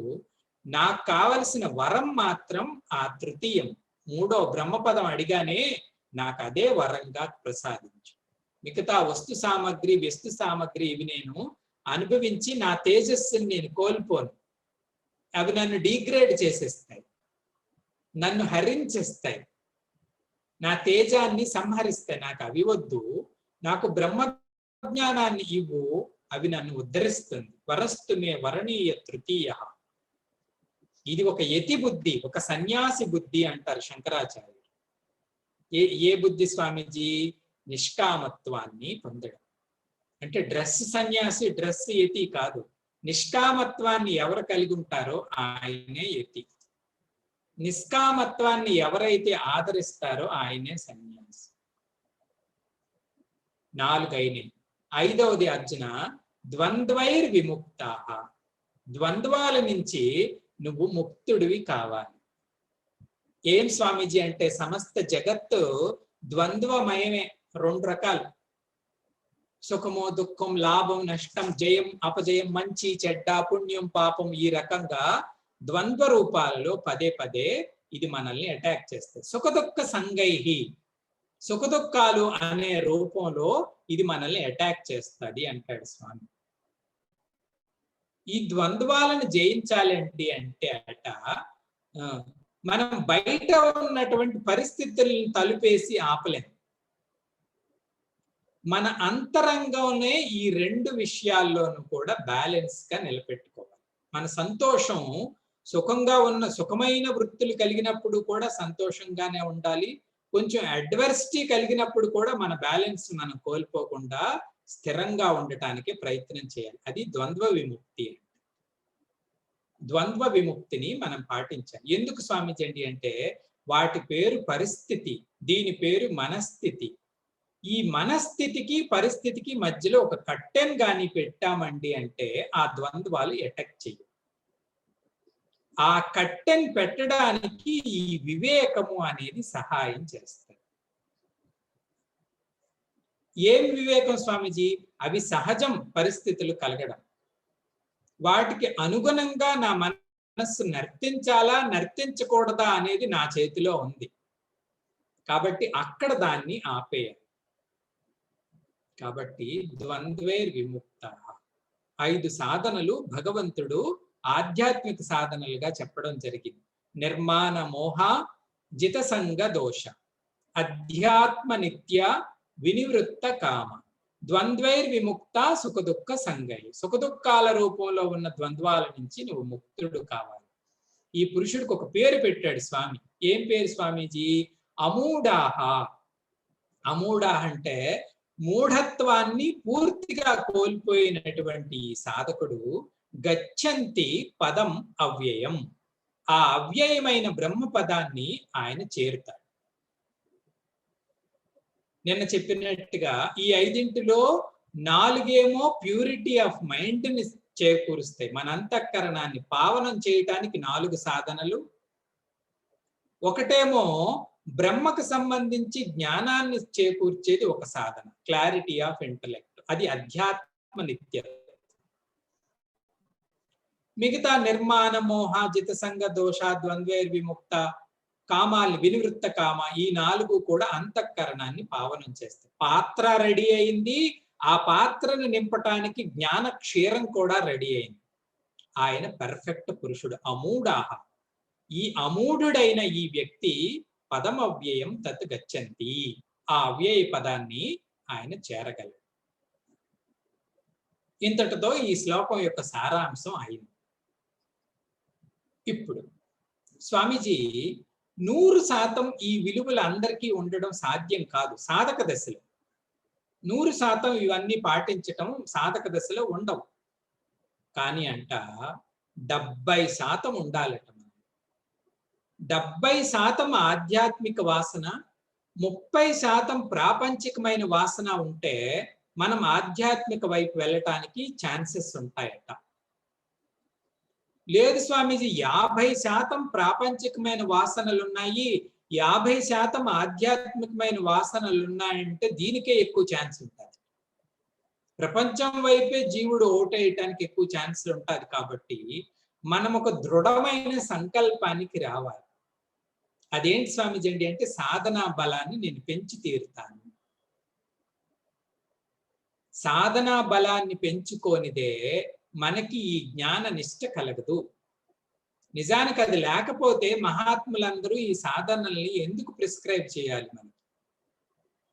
నాకు కావలసిన వరం మాత్రం ఆ తృతీయం, మూడో బ్రహ్మపదం అడిగానే నాకు అదే వరంగా ప్రసాదించు. మిగతా వస్తు సామగ్రి, వ్యస్తు సామగ్రి ఇవి నేను అనుభవించి నా తేజస్సుని నేను కోల్పోను. అవి నన్ను డీగ్రేడ్ చేసేస్తాయి, నన్ను హరించేస్తాయి, నా తేజాన్ని సంహరిస్తాయి. నాకు అవి వద్దు, నాకు బ్రహ్మ జ్ఞానాన్ని ఇవ్వు, అవి నన్ను ఉద్ధరిస్తుంది. వరస్తుమే వరణీయ తృతీయ. ఇది ఒక యతి బుద్ధి, ఒక సన్యాసి బుద్ధి అంటారు శంకరాచార్యులు. ఏ బుద్ధి స్వామీజీ? నిష్కామత్వాన్ని పొందడం. అంటే డ్రెస్ సన్యాసి, డ్రెస్ యతి కాదు. నిష్కామత్వాన్ని ఎవరు కలిగి ఉంటారో ఆయనే యతి. నిష్కామత్వాన్ని ఎవరైతే ఆదరిస్తారో ఆయనే సన్యాసి. 4 అయినాయి. 5వది అర్జున, ద్వంద్వైర్ విముక్త. ద్వంద్వాల నుంచి నువ్వు ముక్తుడివి కావాలి. ఏం స్వామీజీ అంటే సమస్త జగత్తు ద్వంద్వమయమే. 2 రకాలు, సుఖము దుఃఖం, లాభం నష్టం, జయం అపజయం, మంచి చెడ్డ, పుణ్యం పాపం, ఈ రకంగా ద్వంద్వ రూపాలలో పదే పదే ఇది మనల్ని అటాక్ చేస్తుంది. సుఖ దుఃఖ సంగైహి, సుఖ దుఃఖాలు అనే రూపంలో ఇది మనల్ని అటాక్ చేస్తుంది అంటాడు స్వామి. ఈ ద్వంద్వాలను జయించాలంటే అట మనం బయట ఉన్నటువంటి పరిస్థితులను తలుపేసి ఆపలేం. మన అంతరంగంనే ఈ 2 విషయాల్లోనూ కూడా బ్యాలెన్స్ గా నిలబెట్టుకోవాలి. మన సంతోషం, సుఖంగా ఉన్న సుఖమైన వృత్తులు కలిగినప్పుడు కూడా సంతోషంగానే ఉండాలి, కొంచెం అడ్వర్సిటీ కలిగినప్పుడు కూడా మన బ్యాలెన్స్ మనం కోల్పోకుండా స్థిరంగా ఉండటానికి ప్రయత్నం చేయాలి. అది ద్వంద్వ విముక్తి. ద్వంద్వ విముక్తిని మనం పాటించాలి. ఎందుకు స్వామీజీ అంటే వాటి పేరు పరిస్థితి, దీని పేరు మనస్థితి. ఈ మనస్థితికి పరిస్థితికి మధ్యలో ఒక కట్టెన్ గాని పెట్టామండి అంటే ఆ ద్వంద్వాలు అటాక్ చేయవు. ఆ కట్టెన్ పెట్టడానికి ఈ వివేకము అనేది సహాయం చేస్తుంది. ఏం వివేకం స్వామీజీ? అవి సహజం పరిస్థితులు కలగడం. వాటికి అనుగుణంగా నా మనస్సు నర్తించాలా నర్తించకూడదా అనేది నా చేతిలో ఉంది. కాబట్టి అక్కడ దాన్ని ఆపేయాలి. కాబట్టి ద్వంద్వైర్ విముక్త. 5 సాధనలు భగవంతుడు ఆధ్యాత్మిక సాధనలుగా చెప్పడం జరిగింది. నిర్మాణ మోహ, జితసంగ దోష, అధ్యాత్మ నిత్య, వినివృత్త కామ, ద్వంద్వైర్ విముక్త సుఖదుఃఖ సంగై. సుఖదుఖాల రూపంలో ఉన్న ద్వంద్వాల నుంచి నువ్వు ముక్తుడు కావాలి. ఈ పురుషుడికి ఒక పేరు పెట్టాడు స్వామి. ఏం పేరు స్వామీజీ? అమూఢాహ. అమూఢాహ అంటే మూఢత్వాన్ని పూర్తిగా కోల్పోయినటువంటి ఈ సాధకుడు గచ్చంతి పదం అవ్యయం. ఆ అవ్యయమైన బ్రహ్మ పదాన్ని ఆయన చేరుతాడు. నిన్న చెప్పినట్టుగా ఈ 5 4 ప్యూరిటీ ఆఫ్ మైండ్ ని చేకూరుస్తాయి. మన అంతఃకరణాన్ని పావనం చేయటానికి 4 సాధనలు. ఒకటేమో బ్రహ్మకు సంబంధించి జ్ఞానాన్ని చేకూర్చేది ఒక సాధన, క్లారిటీ ఆఫ్ ఇంటలెక్ట్. అది అధ్యాత్మ నిత్య. మిగతా నిర్మాణ మోహ, జితసంగ దోష, ద్వంద్వైర్ విముక్త, కామాలు, వినివృత్త కామ, ఈ 4 కూడా అంతఃకరణాన్ని పావనం చేస్తాయి. పాత్ర రెడీ అయింది. ఆ పాత్రను నింపటానికి జ్ఞాన క్షీరం కూడా రెడీ అయింది. ఆయన పర్ఫెక్ట్ పురుషుడు. అమూఢాహ. ఈ అమూఢుడైన ఈ వ్యక్తి పదం అవ్యయం తత్ గచ్చంతి. ఆ అవ్యయ పదాన్ని ఆయన చేరగలడు. ఇంతటితో ఈ శ్లోకం యొక్క సారాంశం అయింది. ఇప్పుడు స్వామీజీ 100% ఈ విలువలు అందరికీ ఉండడం సాధ్యం కాదు. సాధక దశలో 100% ఇవన్నీ పాటించటం సాధక దశలో ఉండవు. కానీ 70% ఉండాలట. 70% ఆధ్యాత్మిక వాసన, 30% ప్రాపంచికమైన వాసన ఉంటే మనం ఆధ్యాత్మిక వైపు వెళ్ళటానికి ఛాన్సెస్ ఉంటాయట. లేదు స్వామీజీ 50% ప్రాపంచికమైన వాసనలు ఉన్నాయి, 50% ఆధ్యాత్మికమైన వాసనలు ఉన్నాయంటే దీనికే ఎక్కువ ఛాన్స్ ఉంటుంది. ప్రపంచం వైపే జీవుడు ఓటేయటానికి ఎక్కువ ఛాన్సులు ఉంటుంది. కాబట్టి మనం ఒక దృఢమైన సంకల్పానికి రావాలి. అదేంటి స్వామీజీ అంటే సాధనా బలాన్ని నేను పెంచి తీరుతాను. సాధనా బలాన్ని పెంచుకోనిదే మనకి ఈ జ్ఞాన నిష్ట కలగదు. నిజానికి అది లేకపోతే మహాత్ములందరూ ఈ సాధనల్ని ఎందుకు ప్రిస్క్రైబ్ చేయాలి? మనకి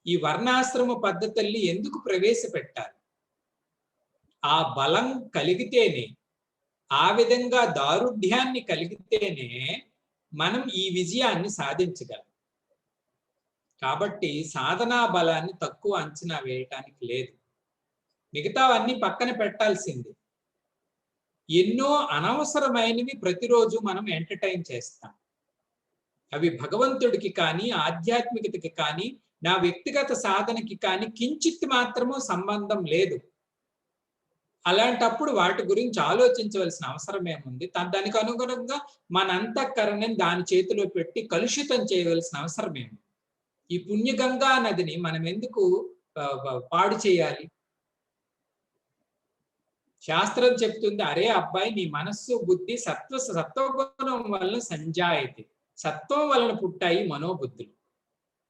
ఈ వర్ణాశ్రమ పద్ధతుల్ని ఎందుకు ప్రవేశపెట్టాలి? ఆ బలం కలిగితేనే, ఆ విధంగా దారుఢ్యాన్ని కలిగితేనే మనం ఈ విజయాన్ని సాధించగలం. కాబట్టి సాధనా బలాన్ని తక్కువ అంచనా వేయటానికి లేదు. మిగతావన్నీ పక్కన పెట్టాల్సింది. ఎన్నో అనవసరమైనవి ప్రతిరోజు మనం ఎంటర్టైన్ చేస్తాం. అవి భగవంతుడికి కానీ, ఆధ్యాత్మికతకి కానీ, నా వ్యక్తిగత సాధనకి కానీ కించిత్ మాత్రమూ సంబంధం లేదు. అలాంటప్పుడు వాటి గురించి ఆలోచించవలసిన అవసరం ఏముంది? దానికి అనుగుణంగా మన అంతఃకరణని దాని చేతిలో పెట్టి కలుషితం చేయవలసిన అవసరం ఏముంది? ఈ పుణ్యగంగా నదిని మనం ఎందుకు పాడు చేయాలి? శాస్త్రం చెప్తుంది, అరే అబ్బాయి, నీ మనస్సు బుద్ధి సత్వగుణం వలన సంజాయతే, సత్వం వలన పుట్టాయి మనోబుద్ధులు.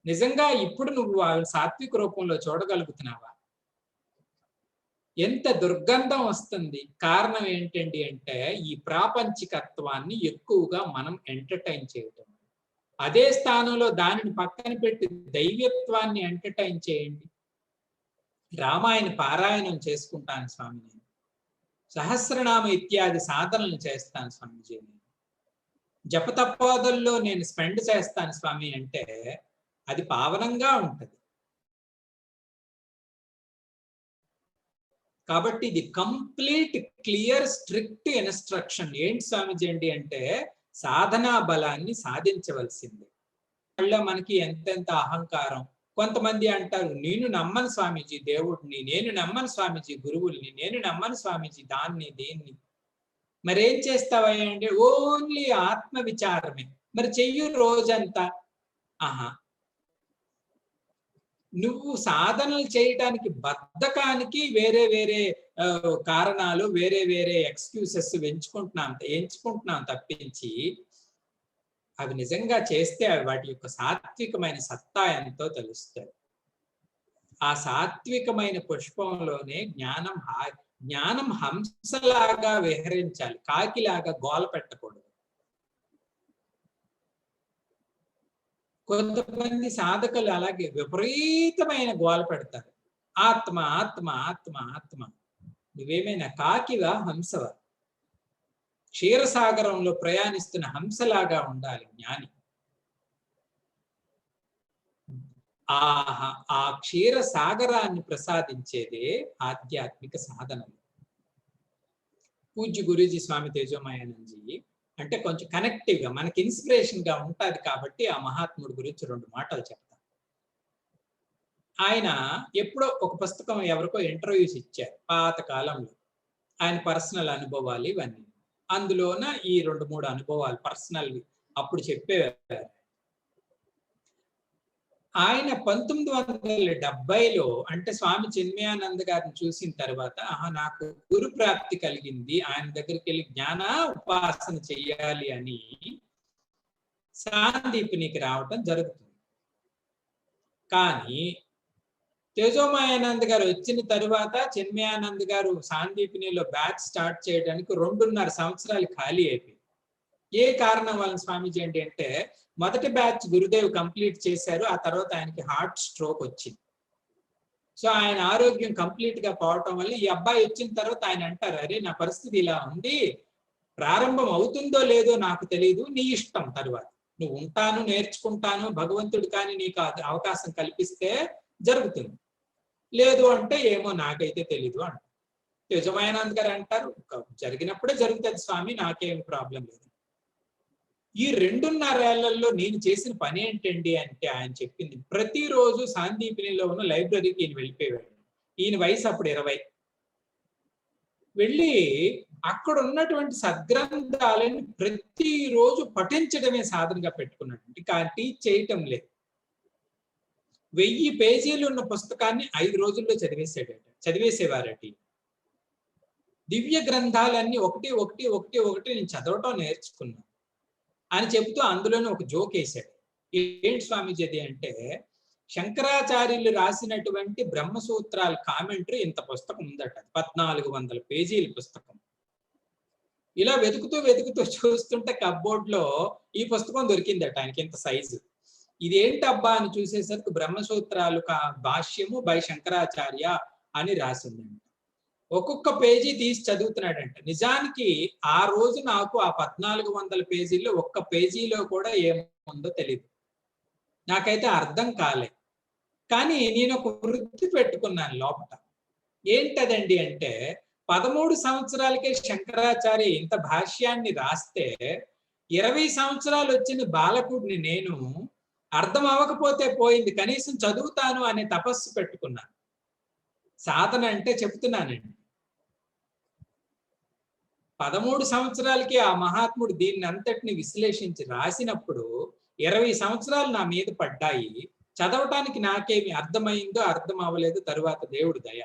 నిజంగా ఇప్పుడు నువ్వు సాత్విక రూపంలో చూడగలుగుతున్నావా? ఎంత దుర్గంధం వస్తుంది. కారణం ఏంటండి అంటే ఈ ప్రాపంచికత్వాన్ని ఎక్కువగా మనం ఎంటర్టైన్ చేయటం. అదే స్థానంలో దానిని పక్కన పెట్టి దైవ్యత్వాన్ని ఎంటర్టైన్ చేయండి. రామాయణ పారాయణం చేసుకుంటాను స్వామి, నేను సహస్రనామ ఇత్యాది సాధనలు చేస్తాను స్వామిజీ, నేను జపతపోదల్లో నేను స్పెండ్ చేస్తాను స్వామి అంటే అది పావనంగా ఉంటది. కాబట్టి ఇది కంప్లీట్ క్లియర్ స్ట్రిక్ట్ ఇన్స్ట్రక్షన్. ఏంటి స్వామిజీ అండి అంటే సాధనా బలాన్ని సాధించవలసింది. వాళ్ళ మనకి ఎంతెంత అహంకారం. కొంతమంది అంటారు నేను నమ్మను స్వామీజీ దేవుడిని, నేను నమ్మను స్వామీజీ గురువుల్ని, నేను నమ్మను స్వామీజీ దాన్ని దేన్ని. మరేం చేస్తావంటే ఓన్లీ ఆత్మ విచారమే. మరి చెయ్యు రోజంతా. ఆహా, నువ్వు సాధనలు చేయటానికి బద్ధకానికి వేరే వేరే కారణాలు, వేరే వేరే ఎక్స్క్యూసెస్ ఎంచుకుంటున్నాం తప్పించి అవి నిజంగా చేస్తే వాటి యొక్క సాత్వికమైన సత్తా ఎంతో తెలుస్తుంది. ఆ సాత్వికమైన పుష్పంలోనే జ్ఞానం హంసలాగా విహరించాలి, కాకిలాగా గోల పెట్టకూడదు. కొంతమంది సాధకులు అలాగే విపరీతమైన గోల పెడతారు. ఆత్మ ఆత్మ ఆత్మ ఆత్మ. నువ్వేమైనా కాకివా హంసవా? క్షీరసాగరంలో ప్రయాణిస్తున్న హంసలాగా ఉండాలి జ్ఞాని. ఆ క్షీర సాగరాన్ని ప్రసాదించేదే ఆధ్యాత్మిక సాధనలు. పూజ్య గురూజీ స్వామి తేజోమయానందజీ అంటే కొంచెం కనెక్టివ్ గా మనకి ఇన్స్పిరేషన్ గా ఉంటది కాబట్టి ఆ మహాత్ముడి గురించి 2 మాటలు చెప్తాను. ఆయన ఎప్పుడో ఒక పుస్తకం ఎవరికో ఇంటర్వ్యూస్ ఇచ్చారు పాత కాలంలో, ఆయన పర్సనల్ అనుభవాలు ఇవన్నీ. అందులోన ఈ 2-3 అనుభవాలు పర్సనల్ అప్పుడు చెప్పేవారు. ఆయన 1970లో అంటే స్వామి చిన్మయానంద గారిని చూసిన తర్వాత నాకు గురు ప్రాప్తి కలిగింది, ఆయన దగ్గరికి వెళ్ళి జ్ఞాన ఉపాసన చెయ్యాలి అని సాందీపినికి రావటం జరుగుతుంది. కానీ తేజోమయానంద్ గారు వచ్చిన తరువాత చిన్మయానంద్ గారు సాందీపినిలో బ్యాచ్ స్టార్ట్ చేయడానికి 2.5 సంవత్సరాలు ఖాళీ అయిపోయింది. ఏ కారణం వల్ల స్వామీజీ ఏంటి అంటే మొదటి బ్యాచ్ గురుదేవ్ కంప్లీట్ చేశారు, ఆ తర్వాత ఆయనకి హార్ట్ స్ట్రోక్ వచ్చింది. సో ఆయన ఆరోగ్యం కంప్లీట్ గా పోవటం వల్ల ఈ అబ్బాయి వచ్చిన తర్వాత ఆయన అంటారు, అరే నా పరిస్థితి ఇలా ఉంది, ప్రారంభం అవుతుందో లేదో నాకు తెలియదు, నీ ఇష్టం, తర్వాత నువ్వు ఉంటాను నేర్చుకుంటాను భగవంతుడు కానీ నీకు అవకాశం కల్పిస్తే జరుగుతుంది, లేదు అంటే ఏమో నాకైతే తెలీదు అంట. తేజోమయానంద్ గారు అంటారు జరిగినప్పుడే జరుగుతుంది స్వామి, నాకేం ప్రాబ్లం లేదు. ఈ 2.5 ఏళ్లలో నేను చేసిన పని ఏంటండి అంటే ఆయన చెప్పింది, ప్రతిరోజు సాందీపినిలో ఉన్న లైబ్రరీకి ఈయన వెళ్ళిపోయాడు. ఈయన వయసు అప్పుడు 20. వెళ్ళి అక్కడ ఉన్నటువంటి సద్గ్రంథాలను ప్రతిరోజు పఠించడమే సాధనగా పెట్టుకున్నాడు. ఇంకా టీచ్ చేయటం లేదు. 1000 పేజీలు ఉన్న పుస్తకాన్ని 5 రోజుల్లో చదివేసేవారట. దివ్య గ్రంథాలన్నీ ఒకటి ఒకటి ఒకటి ఒకటి నేను చదవటం నేర్చుకున్నాను అని చెబుతూ అందులోనే ఒక జోక్ వేశాడు. ఏంటి స్వామీజీ అది అంటే శంకరాచార్యులు రాసినటువంటి బ్రహ్మసూత్రాల కామెంటరీ ఇంత పుస్తకం ఉందట, 1400 పేజీల పుస్తకం. ఇలా వెతుకుతూ వెతుకుతూ చూస్తుంటే కప్బోర్డ్ లో ఈ పుస్తకం దొరికిందట ఆయనకి, ఇంత సైజు. ఇదేంటబ్బా అని చూసేసరికి బ్రహ్మసూత్రాలు భాష్యము బై శంకరాచార్య అని రాసిందంట. ఒక్కొక్క పేజీ తీసి చదువుతున్నాడంట. నిజానికి ఆ రోజు నాకు ఆ 1400 పేజీల్లో ఒక్క పేజీలో కూడా ఏముందో తెలియదు, నాకైతే అర్థం కాలే. కానీ నేను ఒక వృత్తి పెట్టుకున్నాను లోపల. ఏంటదండి అంటే 13 సంవత్సరాలకే శంకరాచార్య ఇంత భాష్యాన్ని రాస్తే 20 సంవత్సరాలు వచ్చిన బాలకుడిని నేను, అర్థం అవ్వకపోతే పోయింది, కనీసం చదువుతాను అనే తపస్సు పెట్టుకున్నాను. సాధన అంటే చెప్తున్నానండి. 13 సంవత్సరాలకి ఆ మహాత్ముడు దీన్ని అంతటిని విశ్లేషించి రాసినప్పుడు 20 సంవత్సరాలు నా మీద పడ్డాయి. చదవటానికి నాకేమి అర్థమైందో అర్థం అవ్వలేదు, తరువాత దేవుడు దయ.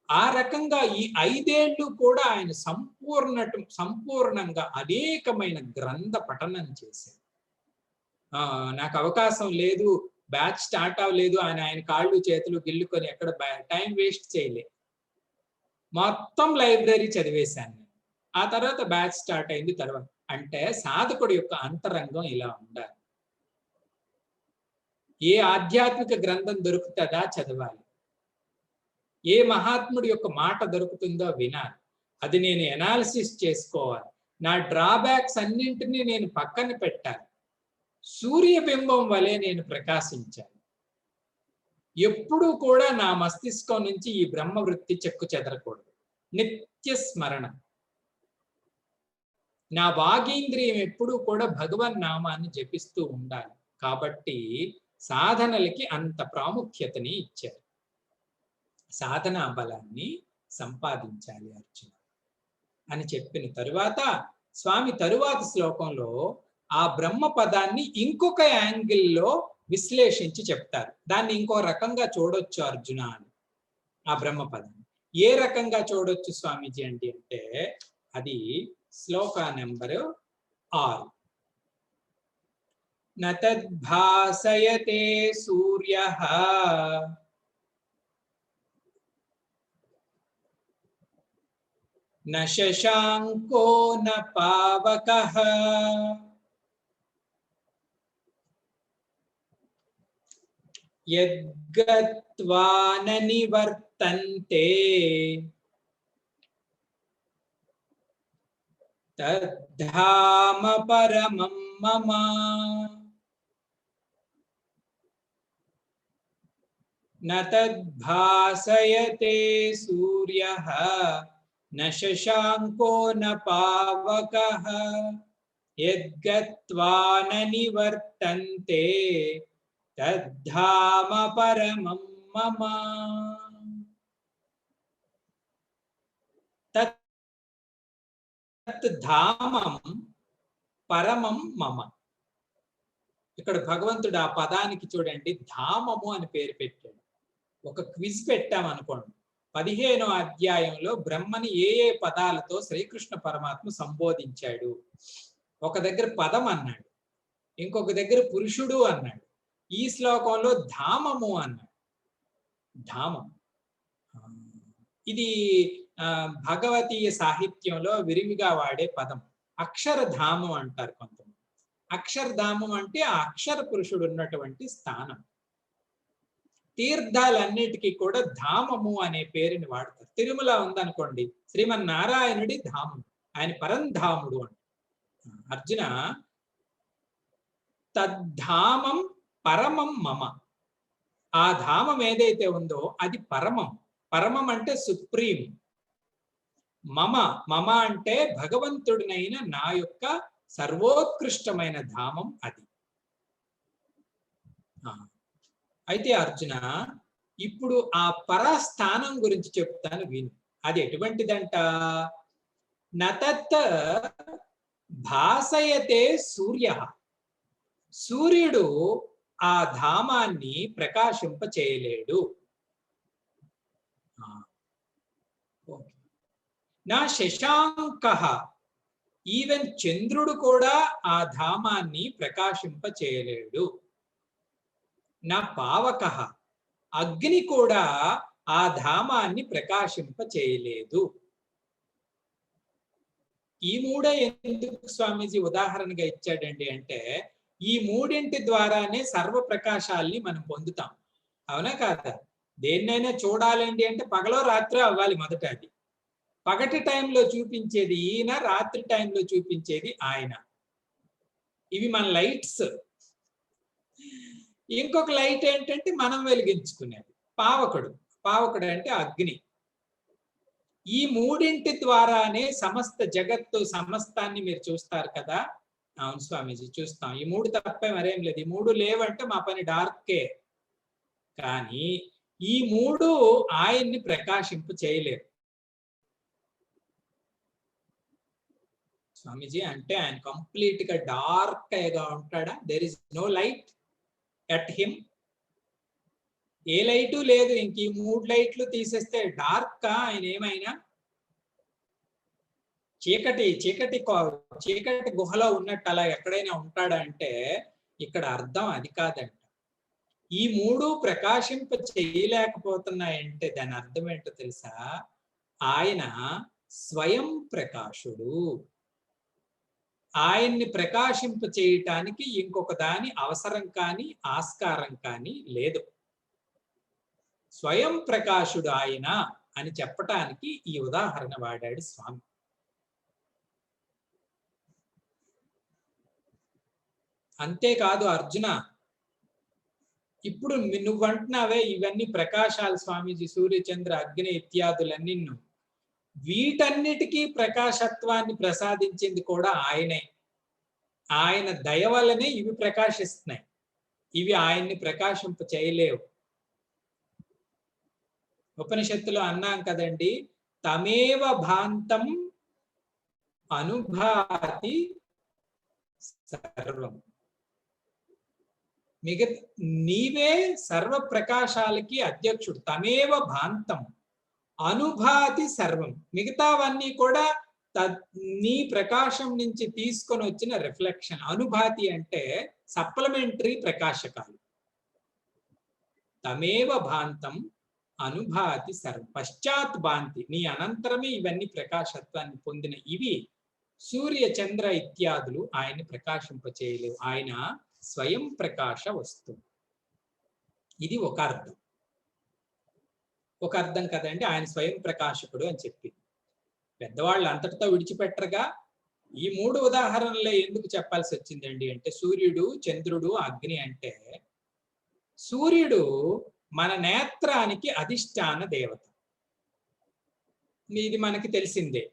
ఆ రకంగా ఈ 5 ఏళ్ళు కూడా ఆయన సంపూర్ణంగా అనేకమైన గ్రంథ పఠనం చేశారు. నాకు అవకాశం లేదు, బ్యాచ్ స్టార్ట్ అవ్వలేదు అని ఆయన కాళ్ళు చేతులు గిల్లుకొని ఎక్కడ టైం వేస్ట్ చేయలే. మొత్తం లైబ్రరీ చదివేశాను. ఆ తర్వాత బ్యాచ్ స్టార్ట్ అయింది. తర్వాత అంటే సాధకుడు యొక్క అంతరంగం ఇలా ఉండాలి. ఏ ఆధ్యాత్మిక గ్రంథం దొరుకుతుందా చదవాలి, ఏ మహాత్ముడి యొక్క మాట దొరుకుతుందో వినాలి, అది నేను ఎనాలిసిస్ చేసుకోవాలి, నా డ్రాబ్యాక్స్ అన్నింటినీ నేను పక్కన పెట్టాలి. సూర్యబింబం వలె నేను ప్రకాశించాను. ఎప్పుడూ కూడా నా మస్తిష్కం నుంచి ఈ బ్రహ్మవృత్తి చెక్కు చెదరకూడదు. నిత్య స్మరణ. నా వాగీంద్రియం ఎప్పుడూ కూడా భగవన్ నామాన్ని జపిస్తూ ఉండాలి. కాబట్టి సాధనలకి అంత ప్రాముఖ్యతని ఇచ్చారు. సాధనా బలాన్ని సంపాదించాలి అర్జున అని చెప్పిన తరువాత స్వామి తరువాత శ్లోకంలో ఆ బ్రహ్మ పదాన్ని ఇంకొక యాంగిల్లో విశ్లేషించి చెప్తారు. దాన్ని ఇంకో రకంగా చూడొచ్చు అర్జున అని. ఆ బ్రహ్మ పదాన్ని ఏ రకంగా చూడొచ్చు స్వామీజీ అంటే అది శ్లోక నెంబరు 6. నతద్భాసయతే సూర్యః న శశాంకో న పావకః యద్గత్వా న నివర్తంతే తద్ధామ పరమం మమ. న తద్భాసయతే సూర్యః న శశాంకో న పావకః యద్గత్వా న నివర్తంతే తద్ధామ పరమం మమ. తద్ధామం పరమం మమ. ఇక్కడ భగవంతుడు ఆ పదానికి చూడండి ధామము అని పేరు పెట్టాడు. ఒక క్విజ్ పెట్టామనుకోండి. 15వ అధ్యాయంలో బ్రహ్మని ఏ ఏ పదాలతో శ్రీకృష్ణ పరమాత్మ సంబోధించాడు. ఒక దగ్గర పదం అన్నాడు, ఇంకొక దగ్గర పురుషుడు అన్నాడు, ఈ శ్లోకంలో ధామము అన్నాడు. ధామం ఇది భగవతీయ సాహిత్యంలో విరివిగా వాడే పదం. అక్షరధామం అంటారు కొంతమంది. అక్షరధామం అంటే ఆ అక్షర పురుషుడు ఉన్నటువంటి స్థానం. తీర్థాలన్నిటికీ కూడా ధామము అనే పేరుని వాడతారు. తిరుమల ఉందనుకోండి, శ్రీమన్నారాయణుడి ధామం, ఆయన పరంధాముడు అంట. అర్జున తద్ధామం పరమం మమ. ఆ ధామం ఏదైతే ఉందో అది పరమం. పరమం అంటే సుప్రీం. మమ మమ అంటే భగవంతుడినైన నా యొక్క సర్వోత్కృష్టమైన ధామం అది. అయితే అర్జున ఇప్పుడు ఆ పరస్థానం గురించి చెప్తాను విను. అది ఎటువంటిదంట? నతత్ భాసయతే సూర్య. సూర్యుడు ఆ ధామాన్ని ప్రకాశింప చేయలేడు. నా శశాంక. ఈవెన్ చంద్రుడు కూడా ఆ ధామాన్ని ప్రకాశింప చేయలేడు. నా పావక. అగ్ని కూడా ఆ ధామాన్ని ప్రకాశింప చేయలేదు. ఈ మూడే ఎందుకు స్వామీజీ ఉదాహరణగా ఇచ్చాడండి అంటే ఈ మూడింటి ద్వారానే సర్వ ప్రకాశాల్ని మనం పొందుతాం. అవునా కాదా? దేన్నైనా చూడాలండి అంటే పగలో రాత్రి అవ్వాలి మొదట. అది పగటి టైంలో చూపించేది ఈయన, రాత్రి టైంలో చూపించేది ఆయన. ఇవి మన లైట్స్. ఇంకొక లైట్ ఏంటంటే మనం వెలిగించుకునేది పావకుడు. పావకుడు అంటే అగ్ని. ఈ మూడింటి ద్వారానే సమస్త జగత్తు సమస్తాన్ని మీరు చూస్తారు కదా. అవును స్వామీజీ, చూస్తాం. ఈ మూడు తప్పే మరేం లేదు. ఈ మూడు లేవంటే మా పని డార్కే. కానీ ఈ మూడు ఆయన్ని ప్రకాశింపు చేయలేరు. స్వామీజీ అంటే ఆయన కంప్లీట్ గా డార్క్ గా ఉంటాడా? There is no light at him. ఏ లైటు లేదు. ఇంక ఈ మూడు లైట్లు తీసేస్తే డార్క్ ఆయన ఏమైనా? చీకటి చీకటి చీకటి గుహలో ఉన్నట్టు అలా ఎక్కడైనా ఉంటాడా అంటే ఇక్కడ అర్థం అది కాదంట. ఈ మూడు ప్రకాశింప చేయలేకపోతున్నాయంటే దాని అర్థం ఏంటో తెలుసా? ఆయన స్వయం ప్రకాశుడు. ఆయన్ని ప్రకాశింప చేయటానికి ఇంకొక దాని అవసరం కానీ ఆస్కారం కానీ లేదు. స్వయం ప్రకాశుడు ఆయన అని చెప్పటానికి ఈ ఉదాహరణ వాడాడు స్వామి. అంతేకాదు అర్జున, ఇప్పుడు నువ్వు అంటున్నావే ఇవన్నీ ప్రకాశాలు స్వామీజీ, సూర్యచంద్ర అగ్ని ఇత్యాదులన్నీ, వీటన్నిటికీ ప్రకాశత్వాన్ని ప్రసాదించింది కూడా ఆయనే. ఆయన దయ వల్లనే ఇవి ప్రకాశిస్తున్నాయి. ఇవి ఆయన్ని ప్రకాశింప చేయలేవు. ఉపనిషత్తులో అన్నాం కదండి, తమేవ భాంతం అనుభాతి సర్వం. నీవే సర్వ ప్రకాశాలకి అధ్యక్షుడు. తమేవ భాంతం అనుభాతి సర్వం. మిగతావన్నీ కూడా నీ ప్రకాశం నుంచి తీసుకొని వచ్చిన రిఫ్లెక్షన్. అనుభాతి అంటే సప్లిమెంటరీ ప్రకాశకాలు. తమేవ భాంతం అనుభాతి సర్వం. పశ్చాత్ భాంతి, నీ అనంతరమే ఇవన్నీ ప్రకాశత్వాన్ని పొందిన ఇవి సూర్య చంద్ర ఇత్యాదులు ఆయన్ని ప్రకాశింప చేయలేవు. ఆయన స్వయం ప్రకాశ వస్తువు. ఇది ఒక అర్థం. ఒక అర్థం కదండి, ఆయన స్వయం ప్రకాశకుడు అని చెప్పి. పెద్దవాళ్ళు అంతటితో విడిచిపెట్టరుగా. ఈ 3 ఉదాహరణలే ఎందుకు చెప్పాల్సి వచ్చిందండి అంటే, సూర్యుడు, చంద్రుడు, అగ్ని అంటే, సూర్యుడు మన నేత్రానికి అధిష్టాన దేవత. ఇది మనకి తెలిసిందే.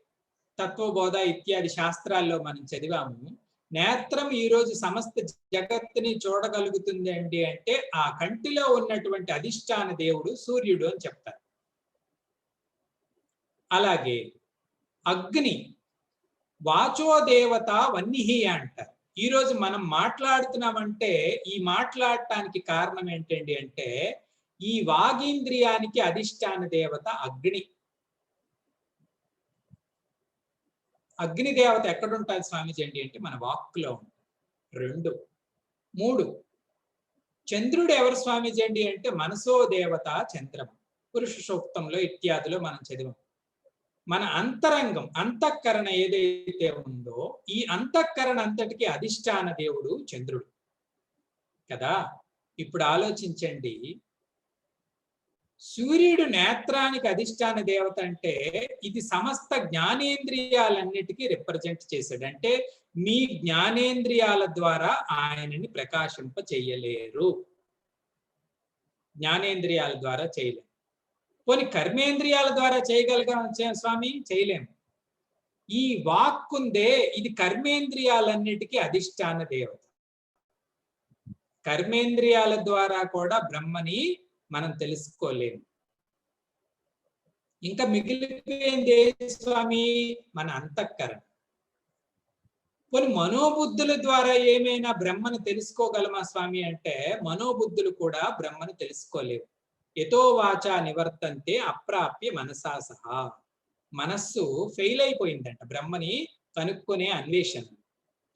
తత్వబోధ ఇత్యాది శాస్త్రాల్లో మనం చదివాము. నేత్రం ఈరోజు సమస్త జగత్తుని చూడగలుగుతుంది అండి అంటే, ఆ కంటిలో ఉన్నటువంటి అధిష్టాన దేవుడు సూర్యుడు అని చెప్తారు. అలాగే అగ్ని వాచో దేవత వన్నిహి అంటారు. ఈరోజు మనం మాట్లాడుతున్నామంటే, ఈ మాట్లాడటానికి కారణం ఏంటండి అంటే, ఈ వాగీంద్రియానికి అధిష్టాన దేవత అగ్ని. అగ్ని దేవత ఎక్కడుంటుంది స్వామీజీ అండి అంటే, మన వాక్కులో ఉంటుంది. 2. 3, చంద్రుడు ఎవరు స్వామీజీ అండి అంటే, మనసో దేవత చంద్రమ. పురుష సూక్తంలో ఇత్యాదిలో మనం చదివాం. మన అంతరంగం, అంతఃకరణ ఏదైతే ఉందో, ఈ అంతఃకరణ అంతటికి అధిష్టాన దేవుడు చంద్రుడు కదా. ఇప్పుడు ఆలోచించండి, సూర్యుడు నేత్రానికి అధిష్టాన దేవత అంటే, ఇది సమస్త జ్ఞానేంద్రియాలన్నిటికీ రిప్రజెంట్ చేశాడు. అంటే మీ జ్ఞానేంద్రియాల ద్వారా ఆయనని ప్రకాశింప చెయ్యలేరు. జ్ఞానేంద్రియాల ద్వారా చేయలేరు. పోనీ కర్మేంద్రియాల ద్వారా చేయగలిగా స్వామి? చేయలేము. ఈ వాక్కుందే, ఇది కర్మేంద్రియాలన్నిటికీ అధిష్టాన దేవత. కర్మేంద్రియాల ద్వారా కూడా బ్రహ్మని మనం తెలుసుకోలేము. ఇంకా మిగిలిపోయింది ఏది స్వామి? మన అంతఃకరణ. పోనీ మనోబుద్ధుల ద్వారా ఏమైనా బ్రహ్మను తెలుసుకోగలమా స్వామి అంటే, మనోబుద్ధులు కూడా బ్రహ్మను తెలుసుకోలేవు. యతో వాచా నివర్తంతే అప్రాప్య మనసా సహా. మనస్సు ఫెయిల్ అయిపోయిందంట బ్రహ్మని కనుక్కునే అన్వేషణ.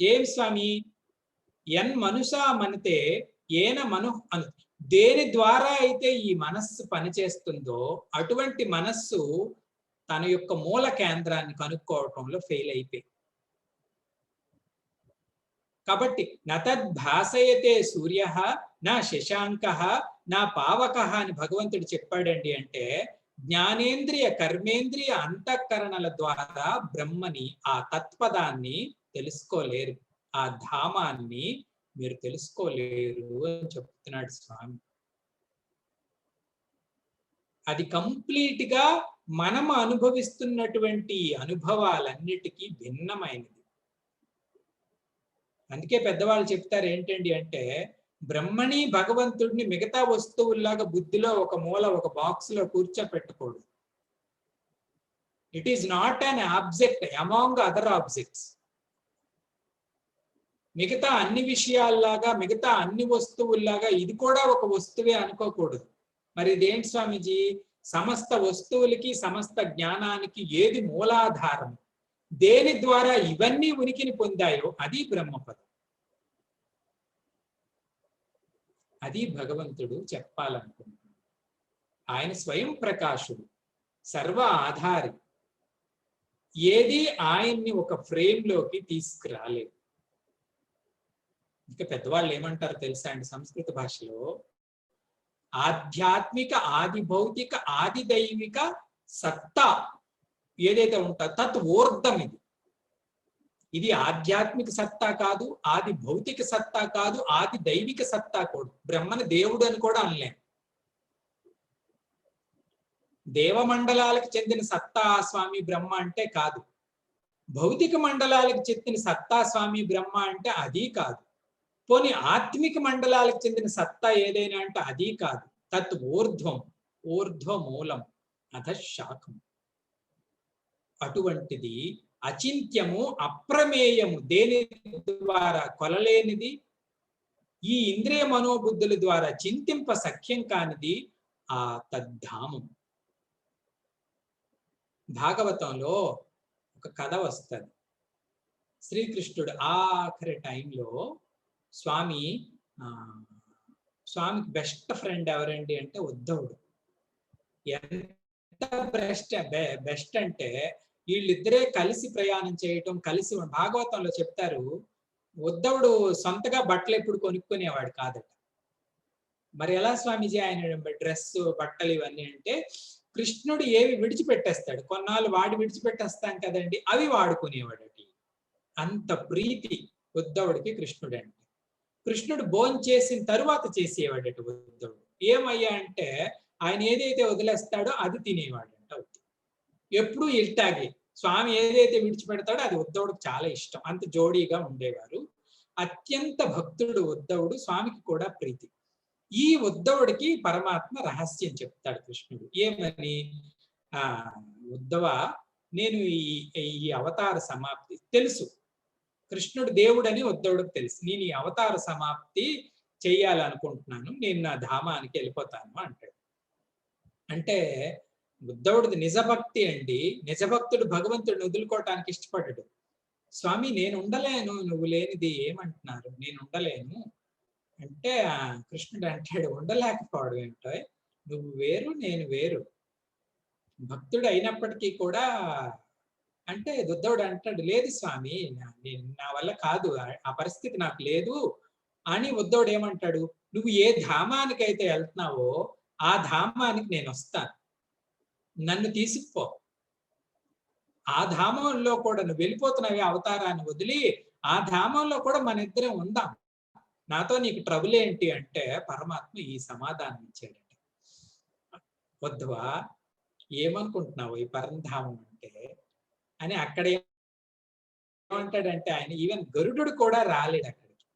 ఏం స్వామి? ఎన్ మనుషా మనతే ఏన మను అను. దేని ద్వారా అయితే ఈ మనస్సు పనిచేస్తుందో అటువంటి మనస్సు తన యొక్క మూల కేంద్రాన్ని కనుక్కోవటంలో ఫెయిల్ అయిపోయింది. కాబట్టి నతద్భాసయతే సూర్య నా శశాంక నా పావక అని భగవంతుడు చెప్పాడండి అంటే, జ్ఞానేంద్రియ కర్మేంద్రియ అంతఃకరణల ద్వారా బ్రహ్మని, ఆ తత్పదాన్ని తెలుసుకోలేరు. ఆ ధామాన్ని మీరు తెలుసుకోలేరు అని చెప్తున్నాడు స్వామి. అది కంప్లీట్ గా మనం అనుభవిస్తున్నటువంటి అనుభవాలన్నిటికీ భిన్నమైనది. అందుకే పెద్దవాళ్ళు చెప్తారు ఏంటండి అంటే, బ్రహ్మని భగవంతుడిని మిగతా వస్తువుల్లాగా బుద్ధిలో ఒక మూల, ఒక బాక్స్ లో కూర్చోపెట్టకూడదు. It is not an object among other objects. మిగతా అన్ని విషయాల్లాగా, మిగతా అన్ని వస్తువుల్లాగా ఇది కూడా ఒక వస్తువే అనుకోకూడదు. మరి ఇదేంటి స్వామీజీ? సమస్త వస్తువులకి, సమస్త జ్ఞానానికి ఏది మూలాధారం, దేని ద్వారా ఇవన్నీ ఉనికిని పొందాయో అది బ్రహ్మపదం. అది భగవంతుడు చెప్పాలనుకుంటున్నాడు. ఆయన స్వయం ప్రకాశుడు, సర్వ ఆధారి. ఏది ఆయన్ని ఒక ఫ్రేమ్ లోకి తీసుకురాలేదు. ఇంకా పెద్దవాళ్ళు ఏమంటారు తెలుసా అండి సంస్కృత భాషలో? ఆధ్యాత్మిక, ఆది భౌతిక, ఆది దైవిక సత్తా ఏదైతే ఉంటుందో తత్ ఊర్ధం ఇది. ఇది ఆధ్యాత్మిక సత్తా కాదు, ఆది భౌతిక సత్తా కాదు, ఆది దైవిక సత్తా కూడా. బ్రహ్మని దేవుడు అని కూడా అనలేం. దేవమండలాలకు చెందిన సత్తా స్వామి బ్రహ్మ అంటే కాదు, భౌతిక మండలాలకు చెందిన సత్తా స్వామి బ్రహ్మ అంటే అది కాదు, పోనీ ఆత్మిక మండలాలకు చెందిన సత్తా ఏదైనా అంటే అది కాదు. తత్ ఊర్ధ్వం, ఊర్ధ్వమూలం అధశాఖం. అటువంటిది అచింత్యము, అప్రమేయము, దేని ద్వారా కొలలేనిది, ఈ ఇంద్రియ మనోబుద్ధుల ద్వారా చింతింప సఖ్యం కానిది ఆ తద్ధామం. భాగవతంలో ఒక కథ వస్తుంది. శ్రీకృష్ణుడు ఆఖరి టైంలో స్వామికి బెస్ట్ ఫ్రెండ్ ఎవరండి అంటే ఉద్ధవుడు. ఎంత బెస్ట్ అంటే వీళ్ళిద్దరే కలిసి ప్రయాణం చేయటం, కలిసి. భాగవతంలో చెప్తారు, ఉద్ధవుడు సొంతగా బట్టలు ఎప్పుడు కొనుక్కునేవాడు కాదట. మరి ఎలా స్వామీజీ ఆయన డ్రెస్ బట్టలు ఇవన్నీ అంటే, కృష్ణుడు ఏవి విడిచిపెట్టేస్తాడు, కొన్నాళ్ళు వాడి విడిచిపెట్టేస్తాం కదండి, అవి వాడుకునేవాడటి. అంత ప్రీతి ఉద్ధవుడికి కృష్ణుడు అంటే. కృష్ణుడు భోంచేసిన తరువాత చేసేవాడట ఉద్ధవుడు. ఏమయ్యా అంటే ఆయన ఏదైతే వదిలేస్తాడో అది తినేవాడంట ఉద్ధవుడు. ఎప్పుడు ఇల్టాగి స్వామి ఏదైతే విడిచిపెడతాడో అది ఉద్ధవుడికి చాలా ఇష్టం. అంత జోడీగా ఉండేవారు. అత్యంత భక్తుడు ఉద్ధవుడు, స్వామికి కూడా ప్రీతి. ఈ ఉద్ధవుడికి పరమాత్మ రహస్యం చెప్తాడు కృష్ణుడు. ఏమని? ఉద్ధవ, నేను ఈ అవతార సమాప్తి తెలుసు, కృష్ణుడు దేవుడని ఉద్ధవుడికి తెలుసు. నేను ఈ అవతార సమాప్తి చెయ్యాలనుకుంటున్నాను, నేను నా ధామానికి వెళ్ళిపోతాను అంటాడు. అంటే ఉద్ధవుడిది నిజభక్తి అండి. నిజభక్తుడు భగవంతుడిని వదులుకోవటానికి ఇష్టపడ్డాడు. స్వామి నేను ఉండలేను, నువ్వు లేనిది ఏమంటున్నారు, నేను ఉండలేను అంటే కృష్ణుడు అంటాడు, ఉండలేకపోవడం ఏంటో, నువ్వు వేరు నేను వేరు. భక్తుడు అయినప్పటికీ కూడా అంటే ఉద్ధవుడు అంటాడు, లేదు స్వామి, నా వల్ల కాదు, ఆ పరిస్థితి నాకు లేదు అని. ఉద్ధవుడు ఏమంటాడు, నువ్వు ఏ ధామానికైతే వెళ్తున్నావో ఆ ధామానికి నేను వస్తాను, నన్ను తీసుకుపో. ఆ ధామంలో కూడా నువ్వు వెళ్ళిపోతున్నావే అవతారాన్ని వదిలి, ఆ ధామంలో కూడా మన ఇద్దరం ఉందాం, నాతో నీకు ట్రబుల్ ఏంటి అంటే పరమాత్మ ఈ సమాధానం ఇచ్చాడట. ఉద్ధవ, ఏమనుకుంటున్నావు ఈ పరంధామం అంటే అని. అక్కడ ఏమంటాడంటే ఆయన, ఈవెన్ గరుడు కూడా రాలేడు అక్కడికి.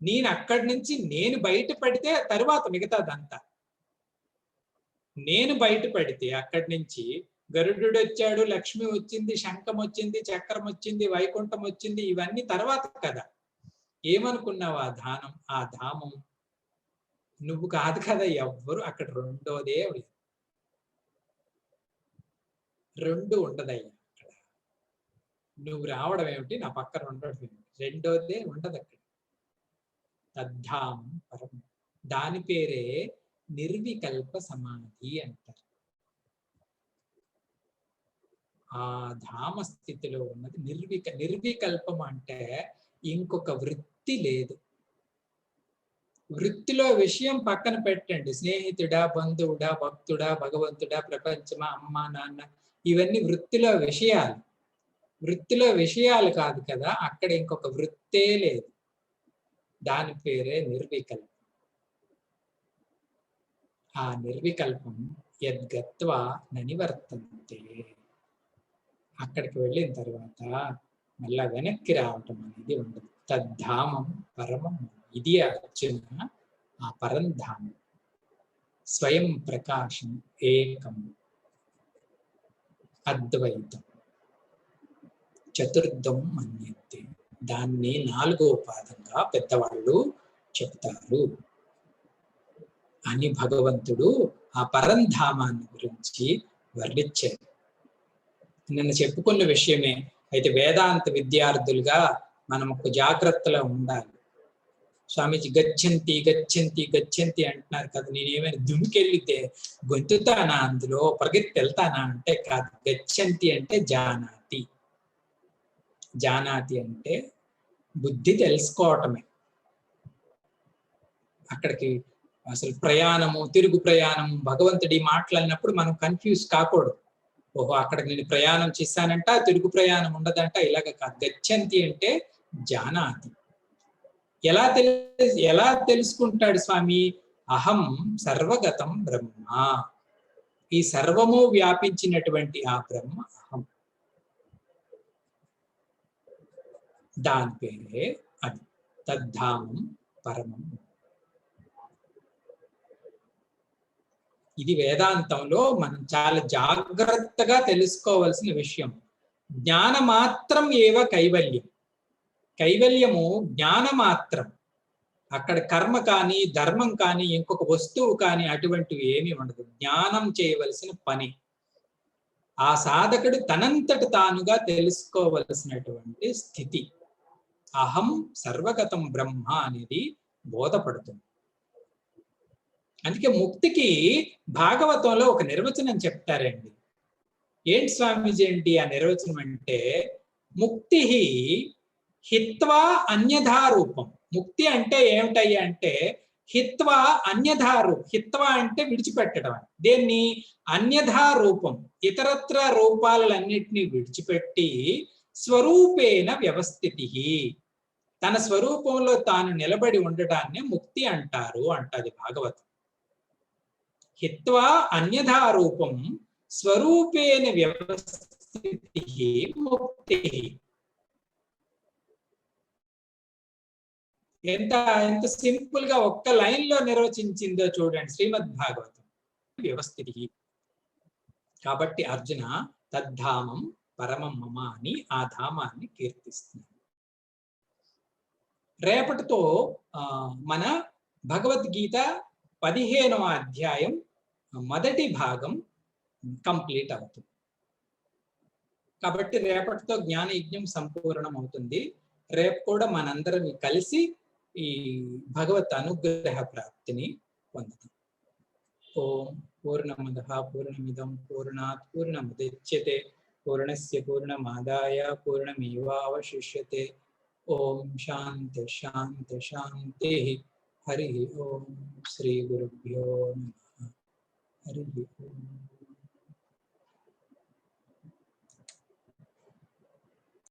నేను అక్కడి నుంచి నేను బయటపడితే తరువాత మిగతాదంతా. నేను బయటపడితే అక్కడి నుంచి గరుడు వచ్చాడు, లక్ష్మి వచ్చింది, శంఖం వచ్చింది, చక్రం వచ్చింది, వైకుంఠం వచ్చింది, ఇవన్నీ తర్వాత కదా. ఏమనుకున్నావు ఆ ధామం నువ్వు కాదు కదా, ఎవ్వరు అక్కడ రెండోదే లేదు, రెండు ఉండదయ్యా అక్కడ. నువ్వు రావడం ఏమిటి, నా పక్కన ఉండడం ఏమిటి, రెండోదే ఉండదు అక్కడ. తద్ధామం పరం, దాని పేరే నిర్వికల్ప సమాధి అంటారు. ఆ ధామ స్థితిలో ఉన్నది నిర్వికల్పం అంటే ఇంకొక వృత్తి లేదు. వృత్తిలో విషయం పక్కన పెట్టండి, స్నేహితుడా, బంధువుడా, భక్తుడా, భగవంతుడా, ప్రపంచమా, అమ్మ నాన్న, ఇవన్నీ వృత్తిలో విషయాలు. వృత్తిలో విషయాలు కాదు కదా, అక్కడ ఇంకొక వృత్తే లేదు. దాని పేరే నిర్వికల్పం. ఆ నిర్వికల్పం యద్గత్వా ననివర్తంతే. అక్కడికి వెళ్ళిన తర్వాత మళ్ళా వెనక్కి రావటం అనేది ఉండదు. తద్ధామం పరమం. ఇది అర్జున ఆ పరంధామం. స్వయం ప్రకాశం ఏకం అద్వైతం చతుర్థం మన్యతే. దాన్ని నాలుగో పాదంగా పెద్దవాళ్ళు చెప్తారు అని భగవంతుడు ఆ పరంధామాన్ని గురించి వర్ణించారు. నిన్న చెప్పుకున్న విషయమే. అయితే వేదాంత విద్యార్థులుగా మనం ఒక జాగ్రత్తలో ఉండాలి. స్వామీజీ గచ్చంతి గచ్చంతి గచ్చంతి అంటున్నారు కదా, నేనేమైనా దుమికెళ్ళితే గొంతుతానా, అందులో పరిగెత్తి వెళ్తానా అంటే కాదు. గచ్చంతి అంటే జానాతి. జానాతి అంటే బుద్ధి తెలుసుకోవటమే. అక్కడికి అసలు ప్రయాణము, తిరుగు ప్రయాణం, భగవంతుడి మాటలు అన్నప్పుడు మనం కన్ఫ్యూజ్ కాకూడదు. ఓహో అక్కడికి నేను ప్రయాణం చేశానంట, తిరుగు ప్రయాణం ఉండదంట, ఇలాగ కాదు. గచ్చంతి అంటే జానాతి. ఎలా తెలుసుకుంటాడు స్వామి? అహం సర్వగతం బ్రహ్మ. ఈ సర్వము వ్యాపించినటువంటి ఆ బ్రహ్మ అహం. దాని పేరే అది. తద్ధామం పరమం. ఇది వేదాంతంలో మనం చాలా జాగ్రత్తగా తెలుసుకోవాల్సిన విషయం. జ్ఞానమాత్రం ఏవ కైవల్యం. కైవల్యము జ్ఞానమాత్రం. అక్కడ కర్మ కానీ, ధర్మం కానీ, ఇంకొక వస్తువు కానీ అటువంటివి ఏమీ ఉండదు. జ్ఞానం చేయవలసిన పని. ఆ సాధకుడు తనంతట తానుగా తెలుసుకోవలసినటువంటి స్థితి. అహం సర్వగతం బ్రహ్మ అనేది బోధపడుతుంది. అందుకే ముక్తికి భాగవతంలో ఒక నిర్వచనం చెప్తారండి. ఏంటి స్వామీజీ ఏంటి ఆ నిర్వచనం అంటే, ముక్తి హిత్వా అన్యథా రూపం. ముక్తి అంటే ఏమిటయ్యా అంటే హిత్వా అన్యథా రూపం. హిత్వా అంటే విడిచిపెట్టడం. దేన్ని? అన్యథా రూపం. ఇతరత్ర రూపాలన్నిటినీ విడిచిపెట్టి స్వరూపేణ వ్యవస్థితి, తన స్వరూపంలో తాను నిలబడి ఉండడాన్ని ముక్తి అంటారు అంటది భాగవతం. హిత్వా అన్యథా రూపం స్వరూపేణ వ్యవస్థితి ముక్తి. ఎంత సింపుల్ గా ఒక్క లైన్ లో నిర్వచించిందో చూడండి శ్రీమద్ భాగవతం. వ్యవస్థితి. కాబట్టి అర్జున తద్ధామం పరమం మమ అని ఆ ధామాన్ని కీర్తిస్తుంది. రేపటితో మన భగవద్గీత 15వ అధ్యాయం మొదటి భాగం కంప్లీట్ అవుతుంది. కాబట్టి రేపటితో జ్ఞాన యజ్ఞం సంపూర్ణం అవుతుంది. రేపు కూడా మనందరం కలిసి ఈ భగవత్ అనుగ్రహ ప్రాప్తిని పొందుతాం. ఓం పూర్ణమదః పూర్ణమిదం పూర్ణాత్ పూర్ణముదచ్యతే పూర్ణస్య పూర్ణమాదాయ పూర్ణమేవావశిష్యతే. ఓం శాంతి శాంతి శాంతి. హరి ఓం శ్రీ గురుభ్యో నమః. హరి ఓం.